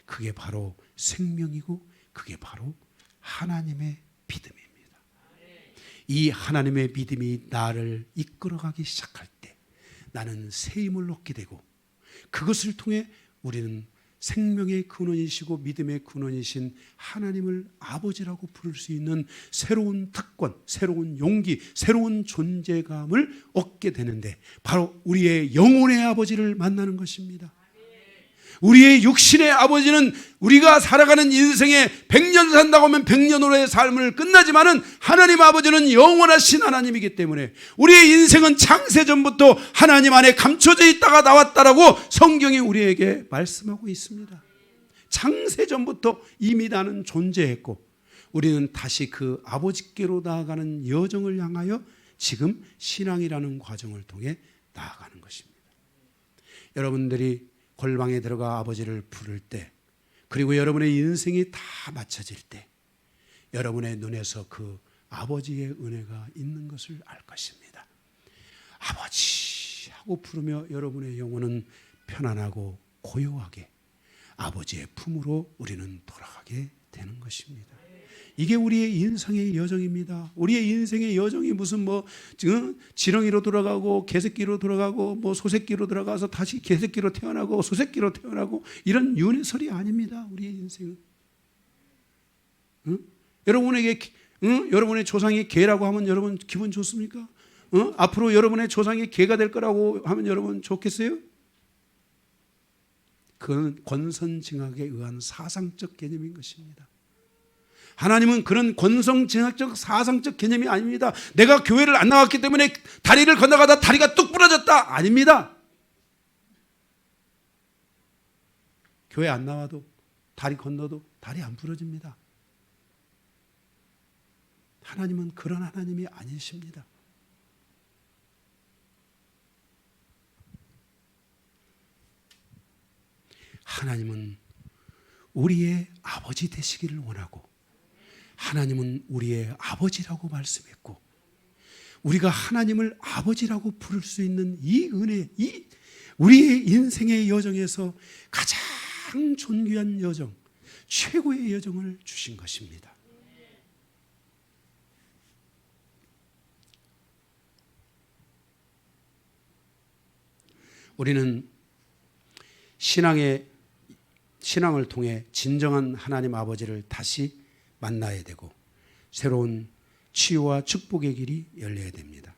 그게 바로 생명이고 그게 바로 하나님의 믿음입니다. 이 하나님의 믿음이 나를 이끌어가기 시작할 때 나는 새 힘을 얻게 되고 그것을 통해 우리는 생명의 근원이시고 믿음의 근원이신 하나님을 아버지라고 부를 수 있는 새로운 특권, 새로운 용기, 새로운 존재감을 얻게 되는데 바로 우리의 영혼의 아버지를 만나는 것입니다. 우리의 육신의 아버지는 우리가 살아가는 인생에 100년 산다고 하면 100년으로의 삶을 끝나지만은 하나님 아버지는 영원하신 하나님이기 때문에 우리의 인생은 창세전부터 하나님 안에 감춰져 있다가 나왔다라고 성경이 우리에게 말씀하고 있습니다. 창세전부터 이미 나는 존재했고 우리는 다시 그 아버지께로 나아가는 여정을 향하여 지금 신앙이라는 과정을 통해 나아가는 것입니다. 여러분들이 골방에 들어가 아버지를 부를 때, 그리고 여러분의 인생이 다 맞춰질 때 여러분의 눈에서 그 아버지의 은혜가 있는 것을 알 것입니다. 아버지 하고 부르며 여러분의 영혼은 편안하고 고요하게 아버지의 품으로 우리는 돌아가게 되는 것입니다. 이게 우리의 인생의 여정입니다. 우리의 인생의 여정이 무슨 지렁이로 돌아가고 개새끼로 돌아가고 소새끼로 들어가서 다시 개새끼로 태어나고 소새끼로 태어나고 이런 윤회설이 아닙니다. 우리의 인생은. 여러분의 조상이 개라고 하면 여러분 기분 좋습니까? 앞으로 여러분의 조상이 개가 될 거라고 하면 여러분 좋겠어요? 그건 권선징악에 의한 사상적 개념인 것입니다. 하나님은 그런 권선징악적 사상적 개념이 아닙니다. 내가 교회를 안 나왔기 때문에 다리를 건너가다 다리가 뚝 부러졌다. 아닙니다. 교회 안 나와도 다리 건너도 다리 안 부러집니다. 하나님은 그런 하나님이 아니십니다. 하나님은 우리의 아버지 되시기를 원하고 하나님은 우리의 아버지라고 말씀했고 우리가 하나님을 아버지라고 부를 수 있는 이 은혜, 이 우리의 인생의 여정에서 가장 존귀한 여정, 최고의 여정을 주신 것입니다. 우리는 신앙을 통해 진정한 하나님 아버지를 다시 만나야 되고 새로운 치유와 축복의 길이 열려야 됩니다.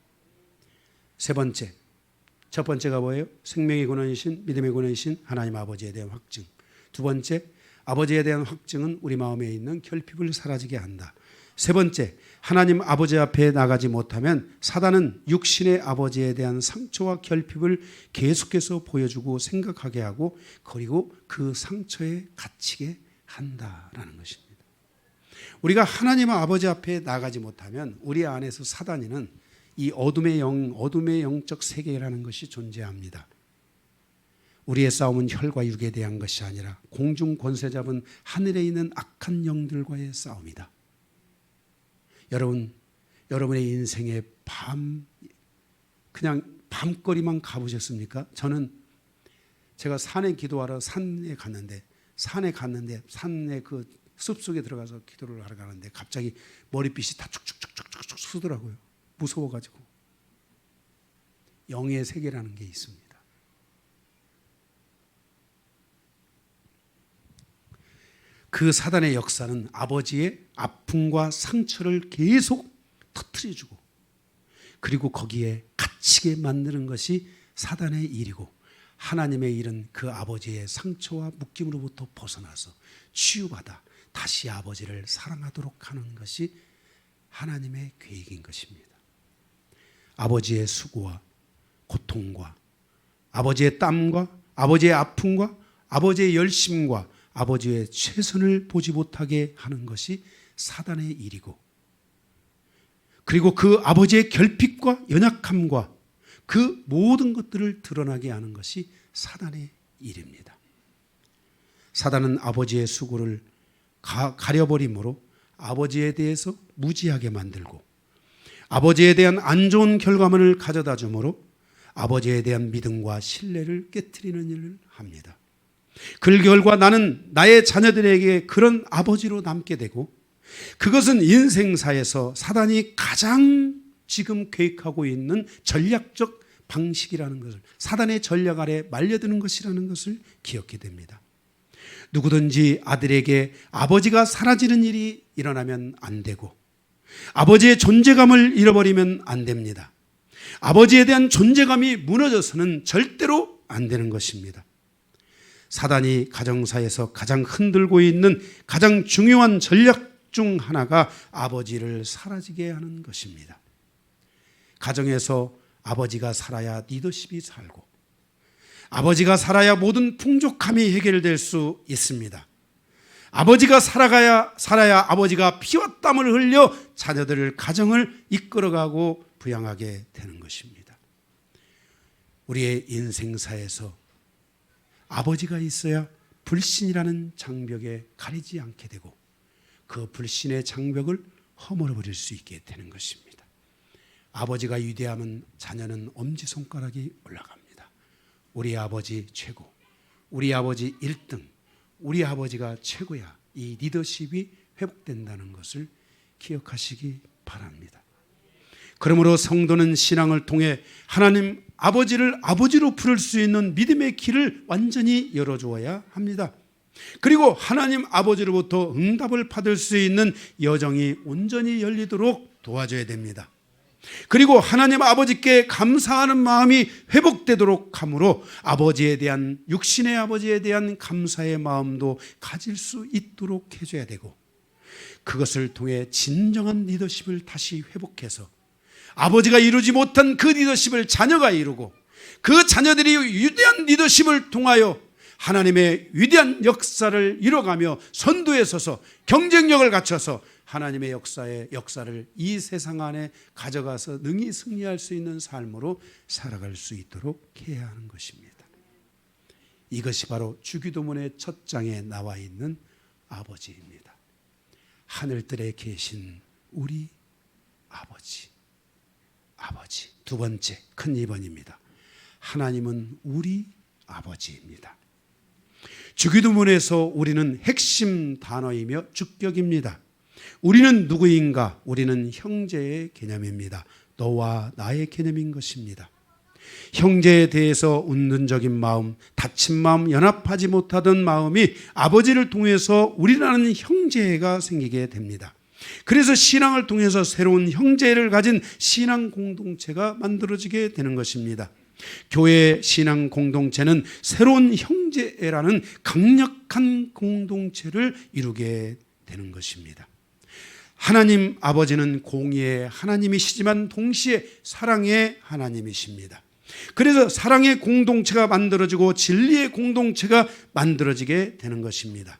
첫 번째가 뭐예요? 생명의 근원이신 믿음의 근원이신 하나님 아버지에 대한 확증. 두 번째, 아버지에 대한 확증은 우리 마음에 있는 결핍을 사라지게 한다. 세 번째, 하나님 아버지 앞에 나가지 못하면 사단은 육신의 아버지에 대한 상처와 결핍을 계속해서 보여주고 생각하게 하고 그리고 그 상처에 갇히게 한다라는 것입니다. 우리가 하나님 아버지 앞에 나가지 못하면 우리 안에서 사단이는 이 어둠의 영적 세계라는 것이 존재합니다. 우리의 싸움은 혈과 육에 대한 것이 아니라 공중 권세 잡은 하늘에 있는 악한 영들과의 싸움이다. 여러분의 인생의 그냥 밤거리만 가보셨습니까? 제가 산에 기도하러 산에 갔는데 산에 그 숲속에 들어가서 기도를 하러 가는데 갑자기 머리빛이 다 축축축축축 쑤더라고요. 무서워가지고. 영의 세계라는 게 있습니다. 그 사단의 역사는 아버지의 아픔과 상처를 계속 터뜨려주고 그리고 거기에 갇히게 만드는 것이 사단의 일이고 하나님의 일은 그 아버지의 상처와 묶임으로부터 벗어나서 치유받아 다시 아버지를 사랑하도록 하는 것이 하나님의 계획인 것입니다. 아버지의 수고와 고통과 아버지의 땀과 아버지의 아픔과 아버지의 열심과 아버지의 최선을 보지 못하게 하는 것이 사단의 일이고 그리고 그 아버지의 결핍과 연약함과 그 모든 것들을 드러나게 하는 것이 사단의 일입니다. 사단은 아버지의 수고를 가려버림으로 아버지에 대해서 무지하게 만들고 아버지에 대한 안 좋은 결과물을 가져다 주므로 아버지에 대한 믿음과 신뢰를 깨트리는 일을 합니다. 그 결과 나는 나의 자녀들에게 그런 아버지로 남게 되고 그것은 인생사에서 사단이 가장 지금 계획하고 있는 전략적 방식이라는 것을 사단의 전략 아래 말려드는 것이라는 것을 기억해야 됩니다. 누구든지 아들에게 아버지가 사라지는 일이 일어나면 안 되고 아버지의 존재감을 잃어버리면 안 됩니다. 아버지에 대한 존재감이 무너져서는 절대로 안 되는 것입니다. 사단이 가정사에서 가장 흔들고 있는 가장 중요한 전략 중 하나가 아버지를 사라지게 하는 것입니다. 가정에서 아버지가 살아야 리더십이 살고, 아버지가 살아야 모든 풍족함이 해결될 수 있습니다. 아버지가 살아야 아버지가 피와 땀을 흘려 자녀들을, 가정을 이끌어가고 부양하게 되는 것입니다. 우리의 인생사에서 아버지가 있어야 불신이라는 장벽에 가리지 않게 되고 그 불신의 장벽을 허물어버릴 수 있게 되는 것입니다. 아버지가 위대하면 자녀는 엄지손가락이 올라갑니다. 우리 아버지 최고, 우리 아버지 1등, 우리 아버지가 최고야. 이 리더십이 회복된다는 것을 기억하시기 바랍니다. 그러므로 성도는 신앙을 통해 하나님 아버지를 아버지로 부를 수 있는 믿음의 길을 완전히 열어주어야 합니다. 그리고 하나님 아버지로부터 응답을 받을 수 있는 여정이 온전히 열리도록 도와줘야 됩니다. 그리고 하나님 아버지께 감사하는 마음이 회복되도록 함으로 아버지에 대한, 육신의 아버지에 대한 감사의 마음도 가질 수 있도록 해줘야 되고, 그것을 통해 진정한 리더십을 다시 회복해서 아버지가 이루지 못한 그 리더십을 자녀가 이루고, 그 자녀들이 위대한 리더십을 통하여 하나님의 위대한 역사를 이뤄가며 선두에 서서 경쟁력을 갖춰서 하나님의 역사를 이 세상 안에 가져가서 능히 승리할 수 있는 삶으로 살아갈 수 있도록 해야 하는 것입니다. 이것이 바로 주기도문의 첫 장에 나와 있는 아버지입니다. 하늘들에 계신 우리 아버지. 아버지. 두 번째 큰 2번입니다. 하나님은 우리 아버지입니다. 주기도문에서 우리는 핵심 단어이며 주격입니다. 우리는 누구인가? 우리는 형제의 개념입니다. 너와 나의 개념인 것입니다. 형제에 대해서 운동적인 마음, 다친 마음, 연합하지 못하던 마음이 아버지를 통해서 우리라는 형제가 생기게 됩니다. 그래서 신앙을 통해서 새로운 형제를 가진 신앙 공동체가 만들어지게 되는 것입니다. 교회 신앙 공동체는 새로운 형제라는 강력한 공동체를 이루게 되는 것입니다. 하나님 아버지는 공의의 하나님이시지만 동시에 사랑의 하나님이십니다. 그래서 사랑의 공동체가 만들어지고 진리의 공동체가 만들어지게 되는 것입니다.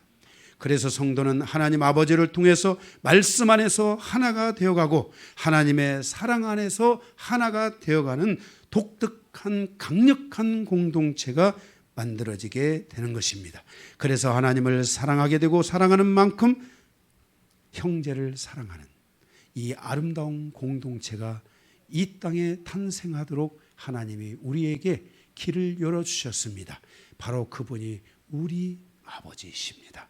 그래서 성도는 하나님 아버지를 통해서 말씀 안에서 하나가 되어가고 하나님의 사랑 안에서 하나가 되어가는 독특한 강력한 공동체가 만들어지게 되는 것입니다. 그래서 하나님을 사랑하게 되고 사랑하는 만큼 형제를 사랑하는 이 아름다운 공동체가 이 땅에 탄생하도록 하나님이 우리에게 길을 열어주셨습니다. 바로 그분이 우리 아버지이십니다.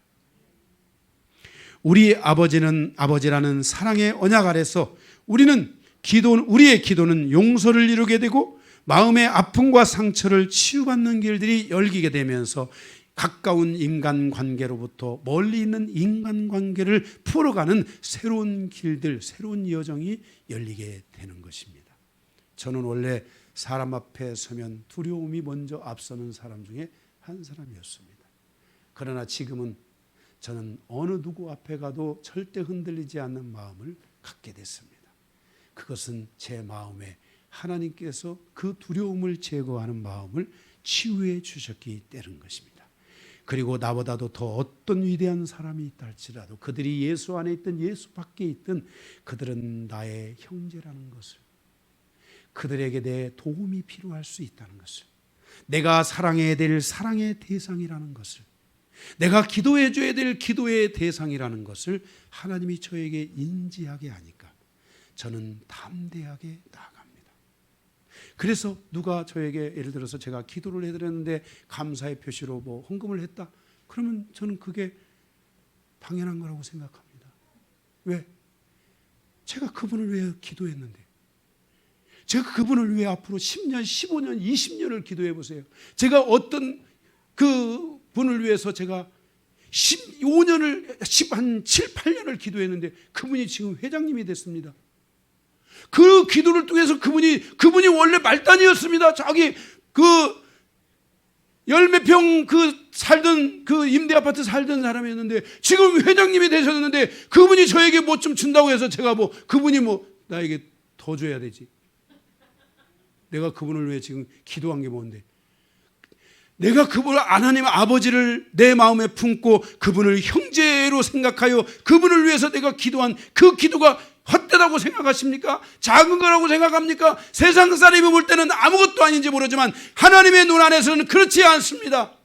우리 아버지라는 사랑의 언약 아래서 우리의 기도는 용서를 이루게 되고 마음의 아픔과 상처를 치유받는 길들이 열리게 되면서 가까운 인간관계로부터 멀리 있는 인간관계를 풀어가는 새로운 길들, 새로운 여정이 열리게 되는 것입니다. 저는 원래 사람 앞에 서면 두려움이 먼저 앞서는 사람 중에 한 사람이었습니다. 그러나 지금은 저는 어느 누구 앞에 가도 절대 흔들리지 않는 마음을 갖게 됐습니다. 그것은 제 마음에 하나님께서 그 두려움을 제거하는 마음을 치유해 주셨기 때문인 것입니다. 그리고 나보다도 더 어떤 위대한 사람이 있다 할지라도 그들이 예수 안에 있든 예수 밖에 있든 그들은 나의 형제라는 것을, 그들에게 내 도움이 필요할 수 있다는 것을, 내가 사랑해야 될 사랑의 대상이라는 것을, 내가 기도해 줘야 될 기도의 대상이라는 것을 하나님이 저에게 인지하게 하니까 저는 담대하게 나아갑니다. 그래서 누가 저에게 예를 들어서 제가 기도를 해드렸는데 감사의 표시로 뭐 헌금을 했다, 그러면 저는 그게 당연한 거라고 생각합니다. 왜? 제가 그분을 위해 기도했는데, 제가 그분을 위해 앞으로 10년, 15년, 20년을 기도해 보세요. 제가 어떤 그 분을 위해서 제가 15년을, 한 7, 8년을 기도했는데 그분이 지금 회장님이 됐습니다. 그 기도를 통해서 그분이 원래 말단이었습니다. 자기 열몇 평 살던 임대 아파트 살던 사람이었는데 지금 회장님이 되셨는데 그분이 저에게 뭐 좀 준다고 해서 제가 뭐 그분이 뭐 나에게 더 줘야 되지. 내가 그분을 위해 지금 기도한 게 뭔데? 내가 그분을 하나님 아버지를 내 마음에 품고 그분을 형제로 생각하여 그분을 위해서 내가 기도한 그 기도가 헛되다고 생각하십니까? 작은 거라고 생각합니까? 세상 사람이 볼 때는 아무것도 아닌지 모르지만 하나님의 눈 안에서는 그렇지 않습니다.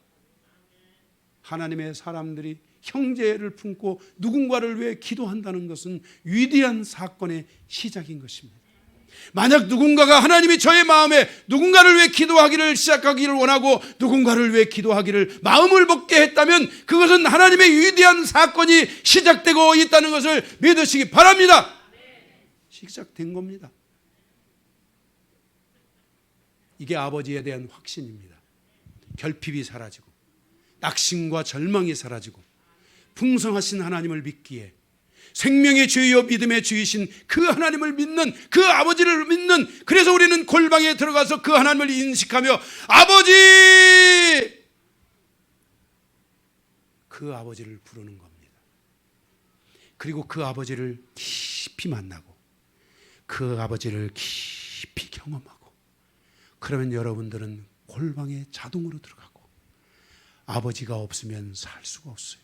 하나님의 사람들이 형제를 품고 누군가를 위해 기도한다는 것은 위대한 사건의 시작인 것입니다. 만약 누군가가 하나님이 저의 마음에 누군가를 위해 기도하기를 시작하기를 원하고 누군가를 위해 기도하기를 마음을 먹게 했다면 그것은 하나님의 위대한 사건이 시작되고 있다는 것을 믿으시기 바랍니다. 시작된 겁니다. 이게 아버지에 대한 확신입니다. 결핍이 사라지고 낙심과 절망이 사라지고 풍성하신 하나님을 믿기에 생명의 주여 믿음의 주이신 그 하나님을 믿는 그 아버지를 믿는, 그래서 우리는 골방에 들어가서 그 하나님을 인식하며 아버지, 그 아버지를 부르는 겁니다. 그리고 그 아버지를 깊이 만나고 그 아버지를 깊이 경험하고 그러면 여러분들은 골방에 자동으로 들어가고 아버지가 없으면 살 수가 없어요.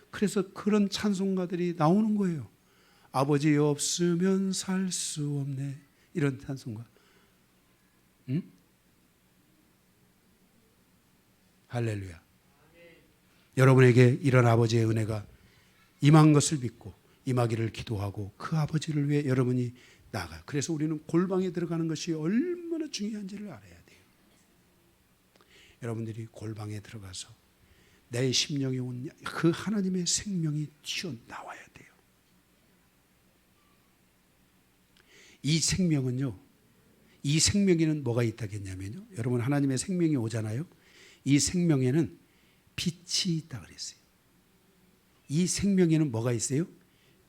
그래서 그런 찬송가들이 나오는 거예요. 아버지 없으면 살 수 없네, 이런 찬송가. 응? 할렐루야. 여러분에게 이런 아버지의 은혜가 임한 것을 믿고 임하기를 기도하고 그 아버지를 위해 여러분이 나아가요. 그래서 우리는 골방에 들어가는 것이 얼마나 중요한지를 알아야 돼요. 여러분들이 골방에 들어가서 내 심령에 온 그 하나님의 생명이 튀어나와야 돼요. 이 생명은요, 이 생명에는 뭐가 있다겠냐면요, 여러분 하나님의 생명이 오잖아요. 이 생명에는 빛이 있다 그랬어요. 이 생명에는 뭐가 있어요?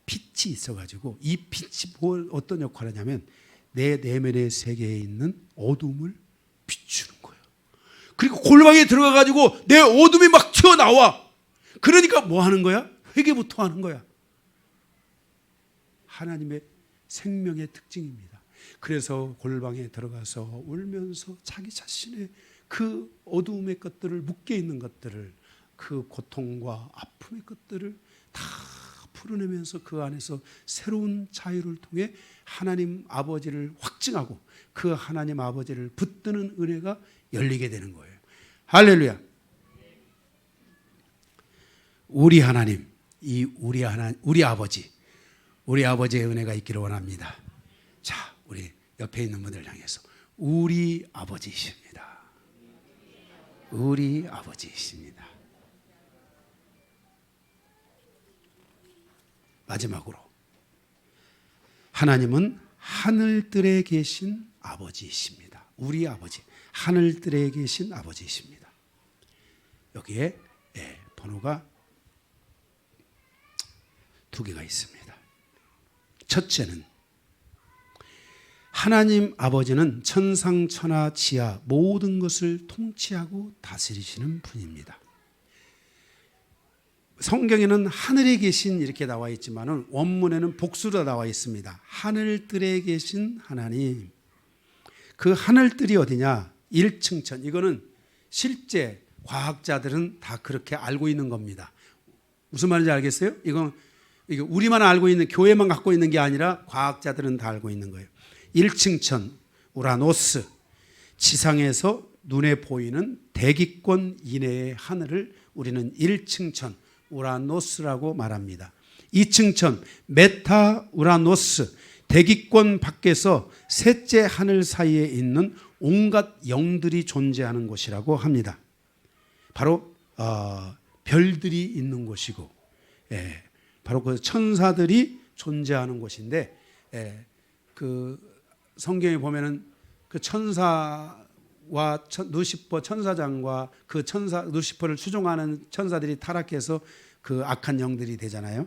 빛이 있어가지고 이 빛이 어떤 역할을 하냐면 내 내면의 세계에 있는 어둠을 비추는 거예요. 그리고 골방에 들어가가지고 내 어둠이 막 튀어나와. 그러니까 뭐 하는 거야? 회개부터 하는 거야. 하나님의 생명의 특징입니다. 그래서 골방에 들어가서 울면서 자기 자신의 그 어두움의 것들을, 묶여 있는 것들을, 그 고통과 아픔의 것들을 다 풀어내면서 그 안에서 새로운 자유를 통해 하나님 아버지를 확증하고 그 하나님 아버지를 붙드는 은혜가 열리게 되는 거예요. 할렐루야. 우리 하나님, 우리 아버지, 우리 아버지의 은혜가 있기를 원합니다. 자, 우리 옆에 있는 분들 향해서 우리 아버지이십니다. 우리 아버지이십니다. 마지막으로 하나님은 하늘들에 계신 아버지이십니다. 우리 아버지, 하늘들에 계신 아버지이십니다. 여기에 번호가 두 개가 있습니다. 첫째는 하나님 아버지는 천상천하 지하 모든 것을 통치하고 다스리시는 분입니다. 성경에는 하늘에 계신 이렇게 나와 있지만 원문에는 복수로 나와 있습니다. 하늘들에 계신 하나님. 그 하늘들이 어디냐? 1층천. 이거는 실제 과학자들은 다 그렇게 알고 있는 겁니다. 무슨 말인지 알겠어요? 이거 우리만 알고 있는, 교회만 갖고 있는 게 아니라 과학자들은 다 알고 있는 거예요. 1층천, 우라노스. 지상에서 눈에 보이는 대기권 이내의 하늘을 우리는 1층천, 우라노스라고 말합니다. 2층천, 메타 우라노스. 대기권 밖에서 셋째 하늘 사이에 있는 온갖 영들이 존재하는 곳이라고 합니다. 바로 별들이 있는 곳이고, 바로 그 천사들이 존재하는 곳인데, 그 성경에 보면은 그 천사와 루시퍼 천사장과 그 천사 루시퍼를 추종하는 천사들이 타락해서 그 악한 영들이 되잖아요.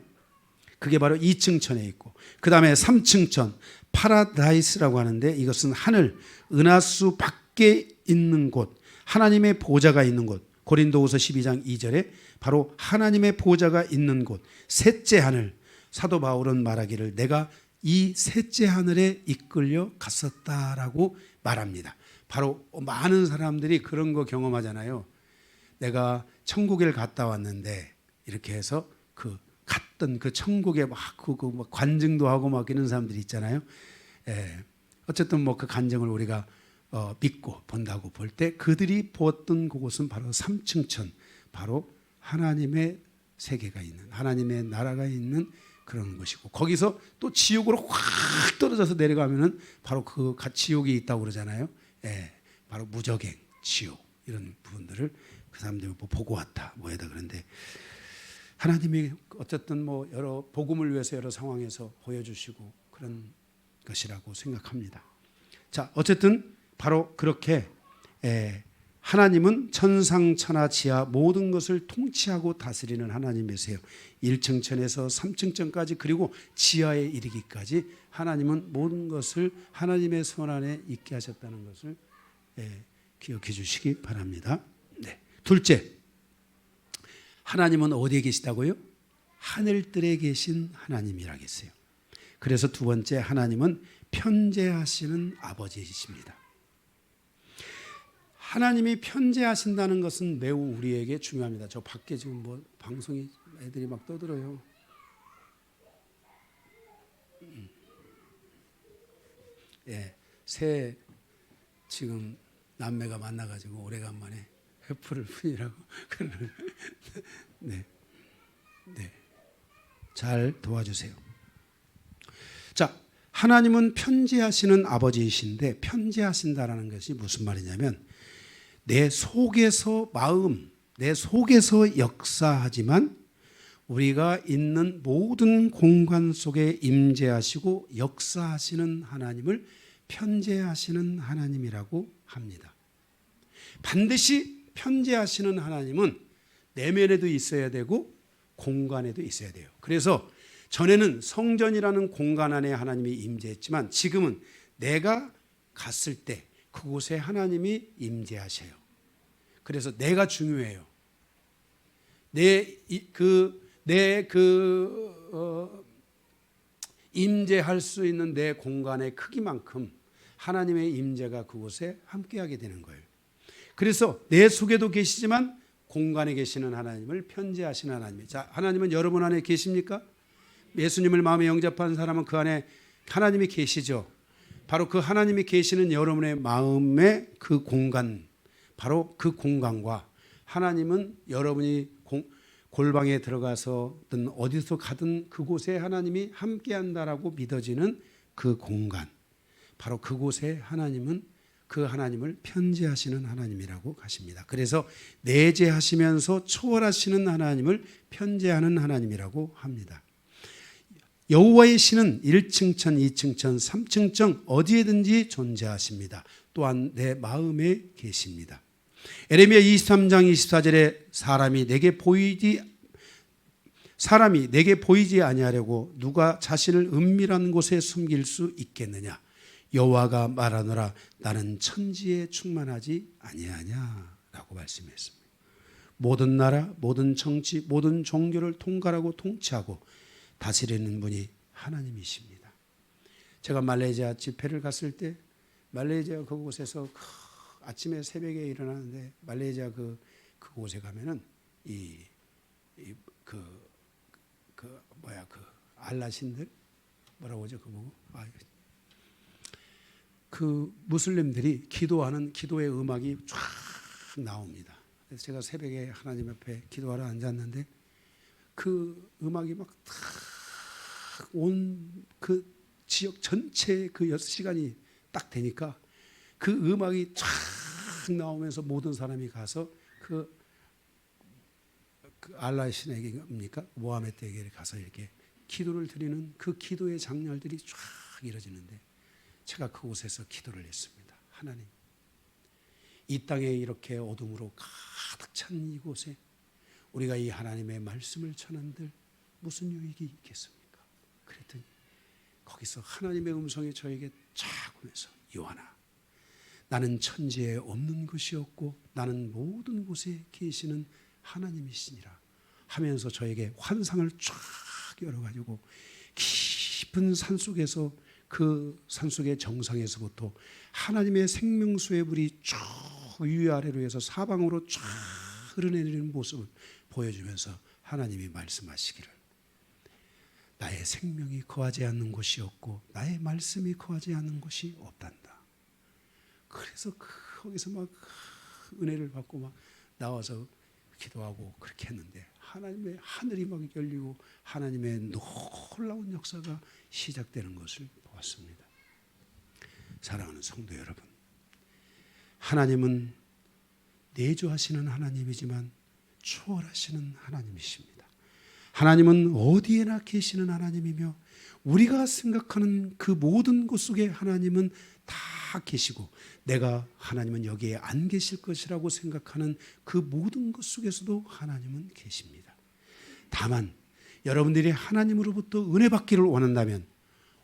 그게 바로 2층천에 있고, 그 다음에 3층천 파라다이스라고 하는데 이것은 하늘 은하수 밖에 있는 곳, 하나님의 보좌가 있는 곳, 고린도후서 12장 2절에 바로 하나님의 보좌가 있는 곳, 셋째 하늘, 사도 바울은 말하기를 내가 이 셋째 하늘에 이끌려 갔었다라고 말합니다. 바로 많은 사람들이 그런 거 경험하잖아요. 내가 천국에 갔다 왔는데 이렇게 해서 그 갔던 그 천국에 막 관증도 하고 막 이런 사람들이 있잖아요. 어쨌든 뭐 그 간증을 우리가 믿고 본다고 볼 때 그들이 보았던 그곳은 바로 삼층천, 바로 하나님의 세계가 있는, 하나님의 나라가 있는 그런 곳이고, 거기서 또 지옥으로 확 떨어져서 내려가면은 바로 그 지옥이 있다고 그러잖아요. 바로 무저갱, 지옥, 이런 부분들을 그 사람들이 보고 왔다 뭐에다. 그런데 하나님이 어쨌든 뭐 여러 복음을 위해서 여러 상황에서 보여주시고 그런 것이라고 생각합니다. 자, 어쨌든 바로 그렇게 하나님은 천상천하 지하 모든 것을 통치하고 다스리는 하나님이세요. 1층천에서 3층천까지 그리고 지하에 이르기까지 하나님은 모든 것을 하나님의 손 안에 있게 하셨다는 것을 기억해 주시기 바랍니다. 네. 둘째, 하나님은 어디에 계시다고요? 하늘들에 계신 하나님이라겠어요. 그래서 두 번째, 하나님은 편재하시는 아버지이십니다. 하나님이 편재하신다는 것은 매우 우리에게 중요합니다. 저 밖에 지금 뭐 방송이 애들이 막 떠들어요. 새 지금 남매가 만나가지고 오래간만에 회풀을 푸니라고 네, 잘 도와주세요. 자, 하나님은 편재하시는 아버지이신데, 편재하신다라는 것이 무슨 말이냐면 내 속에서 내 속에서 역사하지만 우리가 있는 모든 공간 속에 임재하시고 역사하시는 하나님을 편재하시는 하나님이라고 합니다. 반드시 편재하시는 하나님은 내면에도 있어야 되고 공간에도 있어야 돼요. 그래서 전에는 성전이라는 공간 안에 하나님이 임재했지만 지금은 내가 갔을 때 그곳에 하나님이 임재하셔요. 그래서 내가 중요해요. 임재할 수 있는 내 공간의 크기만큼 하나님의 임재가 그곳에 함께하게 되는 거예요. 그래서 내 속에도 계시지만 공간에 계시는 하나님을 편재하시는 하나님. 자, 하나님은 여러분 안에 계십니까? 예수님을 마음에 영접한 사람은 그 안에 하나님이 계시죠. 바로 그 하나님이 계시는 여러분의 마음의 그 공간, 바로 그 공간과 하나님은 여러분이 골방에 들어가서든 어디서 가든 그곳에 하나님이 함께한다라고 믿어지는 그 공간, 바로 그곳에 하나님은 그 하나님을 편재하시는 하나님이라고 하십니다. 그래서 내재하시면서 초월하시는 하나님을 편재하는 하나님이라고 합니다. 여호와의 신은 1층천, 2층천, 3층천 어디에든지 존재하십니다. 또한 내 마음에 계십니다. 에레미야 23장 24절에 사람이 내게 보이지 아니하려고 누가 자신을 은밀한 곳에 숨길 수 있겠느냐. 여호와가 말하노라 나는 천지에 충만하지 아니하냐라고 말씀했습니다. 모든 나라, 모든 정치, 모든 종교를 통괄하고 통치하고 다스리는 분이 하나님이십니다. 제가 말레이시아 집회를 갔을 때 말레이시아 그곳에서 아침에 새벽에 일어나는데 말레이시아 그곳에 가면은 알라신들 뭐라고 하죠? 그 무슬림들이 기도하는 기도의 음악이 쫙 나옵니다. 그래서 제가 새벽에 하나님 앞에 기도하러 앉았는데 그 음악이 막 온 그 지역 전체 그 6시간이 딱 되니까 그 음악이 쫙 나오면서 모든 사람이 가서 그 알라의 신에게입니까? 모하메드에게 가서 이렇게 기도를 드리는 그 기도의 장렬들이 쫙 이루어지는데 제가 그곳에서 기도를 했습니다. 하나님, 이 땅에 이렇게 어둠으로 가득 찬 이곳에 우리가 이 하나님의 말씀을 전한들 무슨 유익이 있겠습니까? 그랬더니 거기서 하나님의 음성이 저에게 쫙 오면서 요한아, 나는 천지에 없는 것이 없고 나는 모든 곳에 계시는 하나님이시니라 하면서 저에게 환상을 쫙 열어가지고 깊은 산속에서 그 산속의 정상에서부터 하나님의 생명수의 불이 쭉 위아래로 해서 사방으로 쫙 흐르내리는 모습을 보여주면서 하나님이 말씀하시기를 나의 생명이 거하지 않는 곳이 없고 나의 말씀이 거하지 않는 곳이 없단다. 그래서 거기서 막 은혜를 받고 막 나와서 기도하고 그렇게 했는데 하나님의 하늘이 막 열리고 하나님의 놀라운 역사가 시작되는 것을 보았습니다. 사랑하는 성도 여러분, 하나님은 내주하시는 하나님이지만 초월하시는 하나님이십니다. 하나님은 어디에나 계시는 하나님이며 우리가 생각하는 그 모든 곳 속에 하나님은 다 계시고 내가 하나님은 여기에 안 계실 것이라고 생각하는 그 모든 것 속에서도 하나님은 계십니다. 다만 여러분들이 하나님으로부터 은혜 받기를 원한다면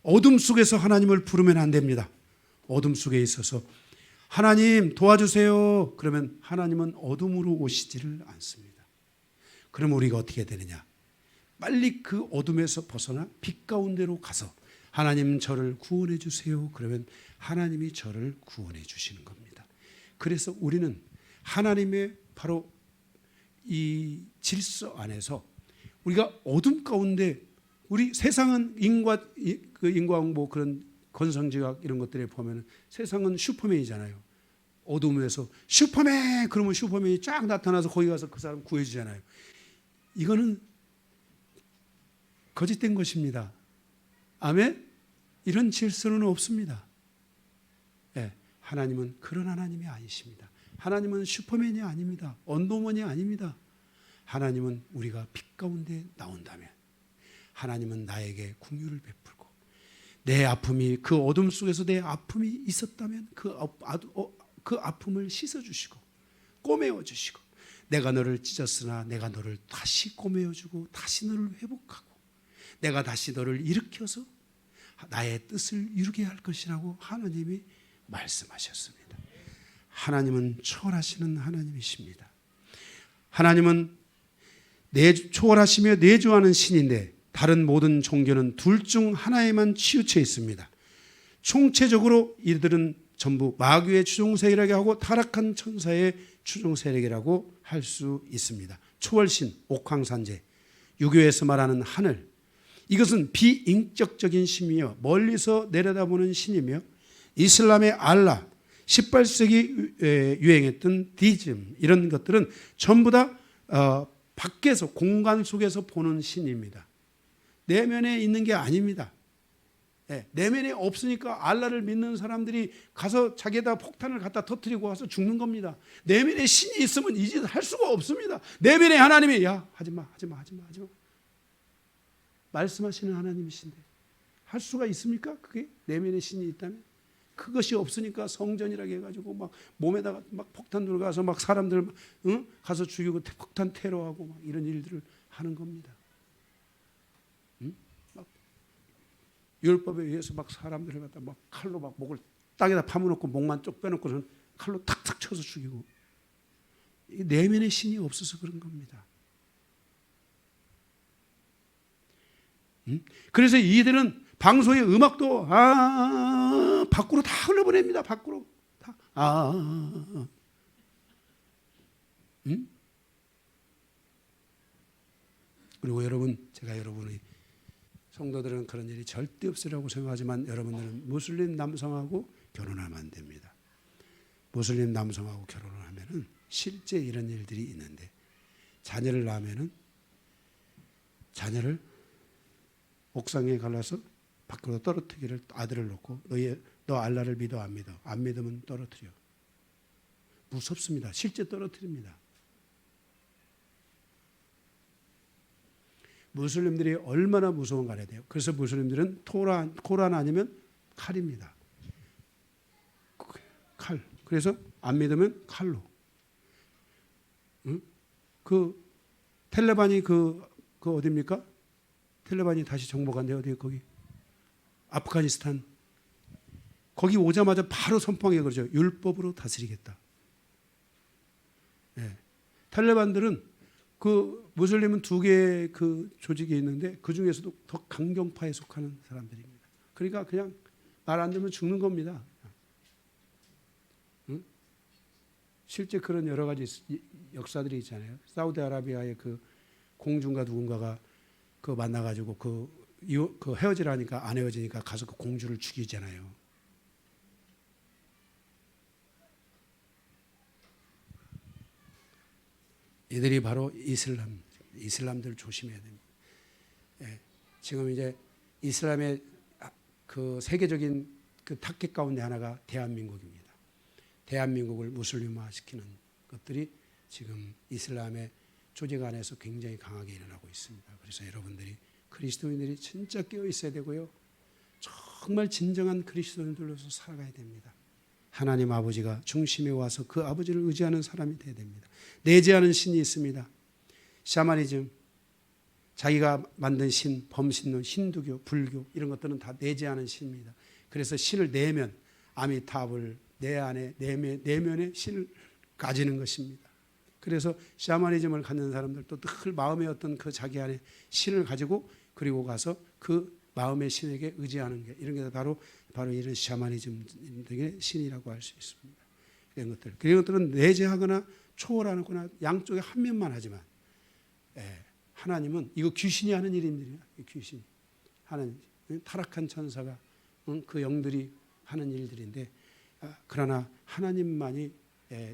어둠 속에서 하나님을 부르면 안 됩니다. 어둠 속에 있어서 하나님 도와주세요. 그러면 하나님은 어둠으로 오시지를 않습니다. 그럼 우리가 어떻게 되느냐? 빨리 그 어둠에서 벗어나 빛 가운데로 가서 하나님 저를 구원해 주세요. 그러면 하나님이 저를 구원해 주시는 겁니다. 그래서 우리는 하나님의 바로 이 질서 안에서 우리가 어둠 가운데 우리 세상은 인과응보 그런 건성지각 이런 것들에 보면 세상은 슈퍼맨이잖아요. 어둠에서 슈퍼맨 그러면 슈퍼맨이 쫙 나타나서 거기 가서 그 사람 구해주잖아요. 이거는 거짓된 것입니다. 아멘? 이런 질서는 없습니다. 네, 하나님은 그런 하나님이 아니십니다. 하나님은 슈퍼맨이 아닙니다. 언더맨이 아닙니다. 하나님은 우리가 빛 가운데 나온다면 하나님은 나에게 긍휼을 베풀고 내 아픔이 그 어둠 속에서 내 아픔이 있었다면 그 아픔을 씻어주시고 꼬매어주시고 내가 너를 찢었으나 내가 너를 다시 꼬매어주고 다시 너를 회복하고 내가 다시 너를 일으켜서 나의 뜻을 이루게 할 것이라고 하나님이 말씀하셨습니다. 하나님은 초월하시는 하나님이십니다. 하나님은 초월하시며 내주하는 신인데 다른 모든 종교는 둘 중 하나에만 치우쳐 있습니다. 총체적으로 이들은 전부 마귀의 추종 세력이라고 하고 타락한 천사의 추종 세력이라고 할 수 있습니다. 초월신, 옥황산제, 유교에서 말하는 하늘, 이것은 비인격적인 신이며 멀리서 내려다보는 신이며 이슬람의 알라, 18세기 유행했던 디즘 이런 것들은 전부 다 밖에서 공간 속에서 보는 신입니다. 내면에 있는 게 아닙니다. 내면에 없으니까 알라를 믿는 사람들이 가서 자기에다 폭탄을 갖다 터뜨리고 와서 죽는 겁니다. 내면에 신이 있으면 이 짓을 할 수가 없습니다. 내면에 하나님이 야 하지마 말씀하시는 하나님이신데 할 수가 있습니까? 그게 내면에 신이 있다면? 그것이 없으니까 성전이라고 해가지고 막 몸에다가 막 폭탄 들어가서 막 사람들 가서 죽이고 폭탄 테러하고 막 이런 일들을 하는 겁니다. 막 율법에 의해서 막 사람들을 갖다 막 칼로 막 목을 땅에다 파묻어놓고 목만 쪽 빼놓고는 칼로 탁탁 쳐서 죽이고 내면의 신이 없어서 그런 겁니다. 그래서 이들은 방송의 음악도 밖으로 다 흘러보냅니다. 밖으로 다 그리고 여러분, 제가 여러분의 성도들은 그런 일이 절대 없으라고 생각하지만 여러분들은 무슬림 남성하고 결혼하면 안 됩니다. 무슬림 남성하고 결혼을 하면은 실제 이런 일들이 있는데 자녀를 낳으면은 자녀를 옥상에 갈라서 밖으로 떨어뜨리기를 아들을 놓고 너 알라를 믿어 안 믿어? 안 믿으면 떨어뜨려. 무섭습니다. 실제 떨어뜨립니다. 무슬림들이 얼마나 무서운 거 알아야 돼요. 그래서 무슬림들은 코란 아니면 칼입니다. 칼. 그래서 안 믿으면 칼로. 그 텔레반이 그 어디입니까? 텔레반이 다시 정복한대. 어디 거기? 아프가니스탄. 거기 오자마자 바로 선포하게 그러죠. 율법으로 다스리겠다. 예. 탈레반들은 그 무슬림은 두 개의 그 조직이 있는데 그 중에서도 더 강경파에 속하는 사람들입니다. 그러니까 그냥 말 안 들으면 죽는 겁니다. 응? 실제 그런 여러 가지 역사들이 있잖아요. 사우디아라비아의 그 공주인가 누군가가 그 만나가지고 그 헤어지라니까 안 헤어지니까 가서 그 공주를 죽이잖아요. 이들이 바로 이슬람들 조심해야 됩니다. 예, 지금 이제 이슬람의 그 세계적인 그 타켓 가운데 하나가 대한민국입니다. 대한민국을 무슬림화시키는 것들이 지금 이슬람의 조직 안에서 굉장히 강하게 일어나고 있습니다. 그래서 여러분들이 그리스도인들이 진짜 깨어 있어야 되고요. 정말 진정한 그리스도인들로서 살아가야 됩니다. 하나님 아버지가 중심에 와서 그 아버지를 의지하는 사람이 되어야 됩니다. 내재하는 신이 있습니다. 샤머니즘, 자기가 만든 신, 범신론, 힌두교, 불교 이런 것들은 다 내재하는 신입니다. 그래서 신을 내면 아미타불 내 안에 내면에 신을 가지는 것입니다. 그래서 샤머니즘을 갖는 사람들도 늘 마음의 어떤 그 자기 안에 신을 가지고 그리고 가서 그 마음의 신에게 의지하는 게 이런 게 바로 이런 샤머니즘 등의 신이라고 할 수 있습니다. 그런 것들은 내재하거나 초월하거나 양쪽에 한 면만 하지만 하나님은 이거 귀신이 하는 일입니다. 귀신 하는 타락한 천사가 그 영들이 하는 일들인데 그러나 하나님만이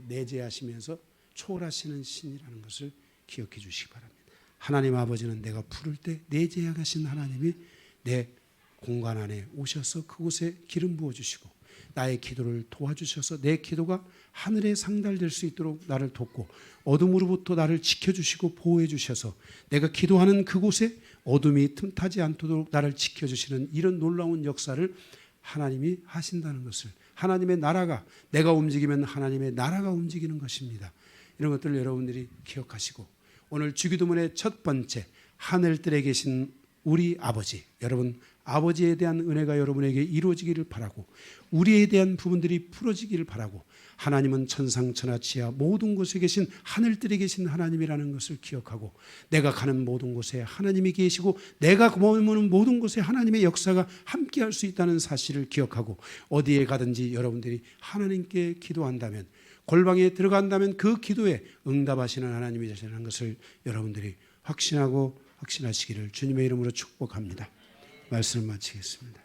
내재하시면서 초월하시는 신이라는 것을 기억해 주시기 바랍니다. 하나님 아버지는 내가 부를 때 내재하신 하나님이 내 공간 안에 오셔서 그곳에 기름 부어주시고 나의 기도를 도와주셔서 내 기도가 하늘에 상달될 수 있도록 나를 돕고 어둠으로부터 나를 지켜주시고 보호해 주셔서 내가 기도하는 그곳에 어둠이 틈타지 않도록 나를 지켜주시는 이런 놀라운 역사를 하나님이 하신다는 것을 하나님의 나라가 내가 움직이면 하나님의 나라가 움직이는 것입니다. 이런 것들을 여러분들이 기억하시고 오늘 주기도문의 첫 번째 하늘들에 계신 우리 아버지 여러분 아버지에 대한 은혜가 여러분에게 이루어지기를 바라고 우리에 대한 부분들이 풀어지기를 바라고 하나님은 천상천하지하 모든 곳에 계신 하늘들에 계신 하나님이라는 것을 기억하고 내가 가는 모든 곳에 하나님이 계시고 내가 머무는 모든 곳에 하나님의 역사가 함께할 수 있다는 사실을 기억하고 어디에 가든지 여러분들이 하나님께 기도한다면 골방에 들어간다면 그 기도에 응답하시는 하나님이 되시는 것을 여러분들이 확신하시기를 주님의 이름으로 축복합니다. 말씀을 마치겠습니다.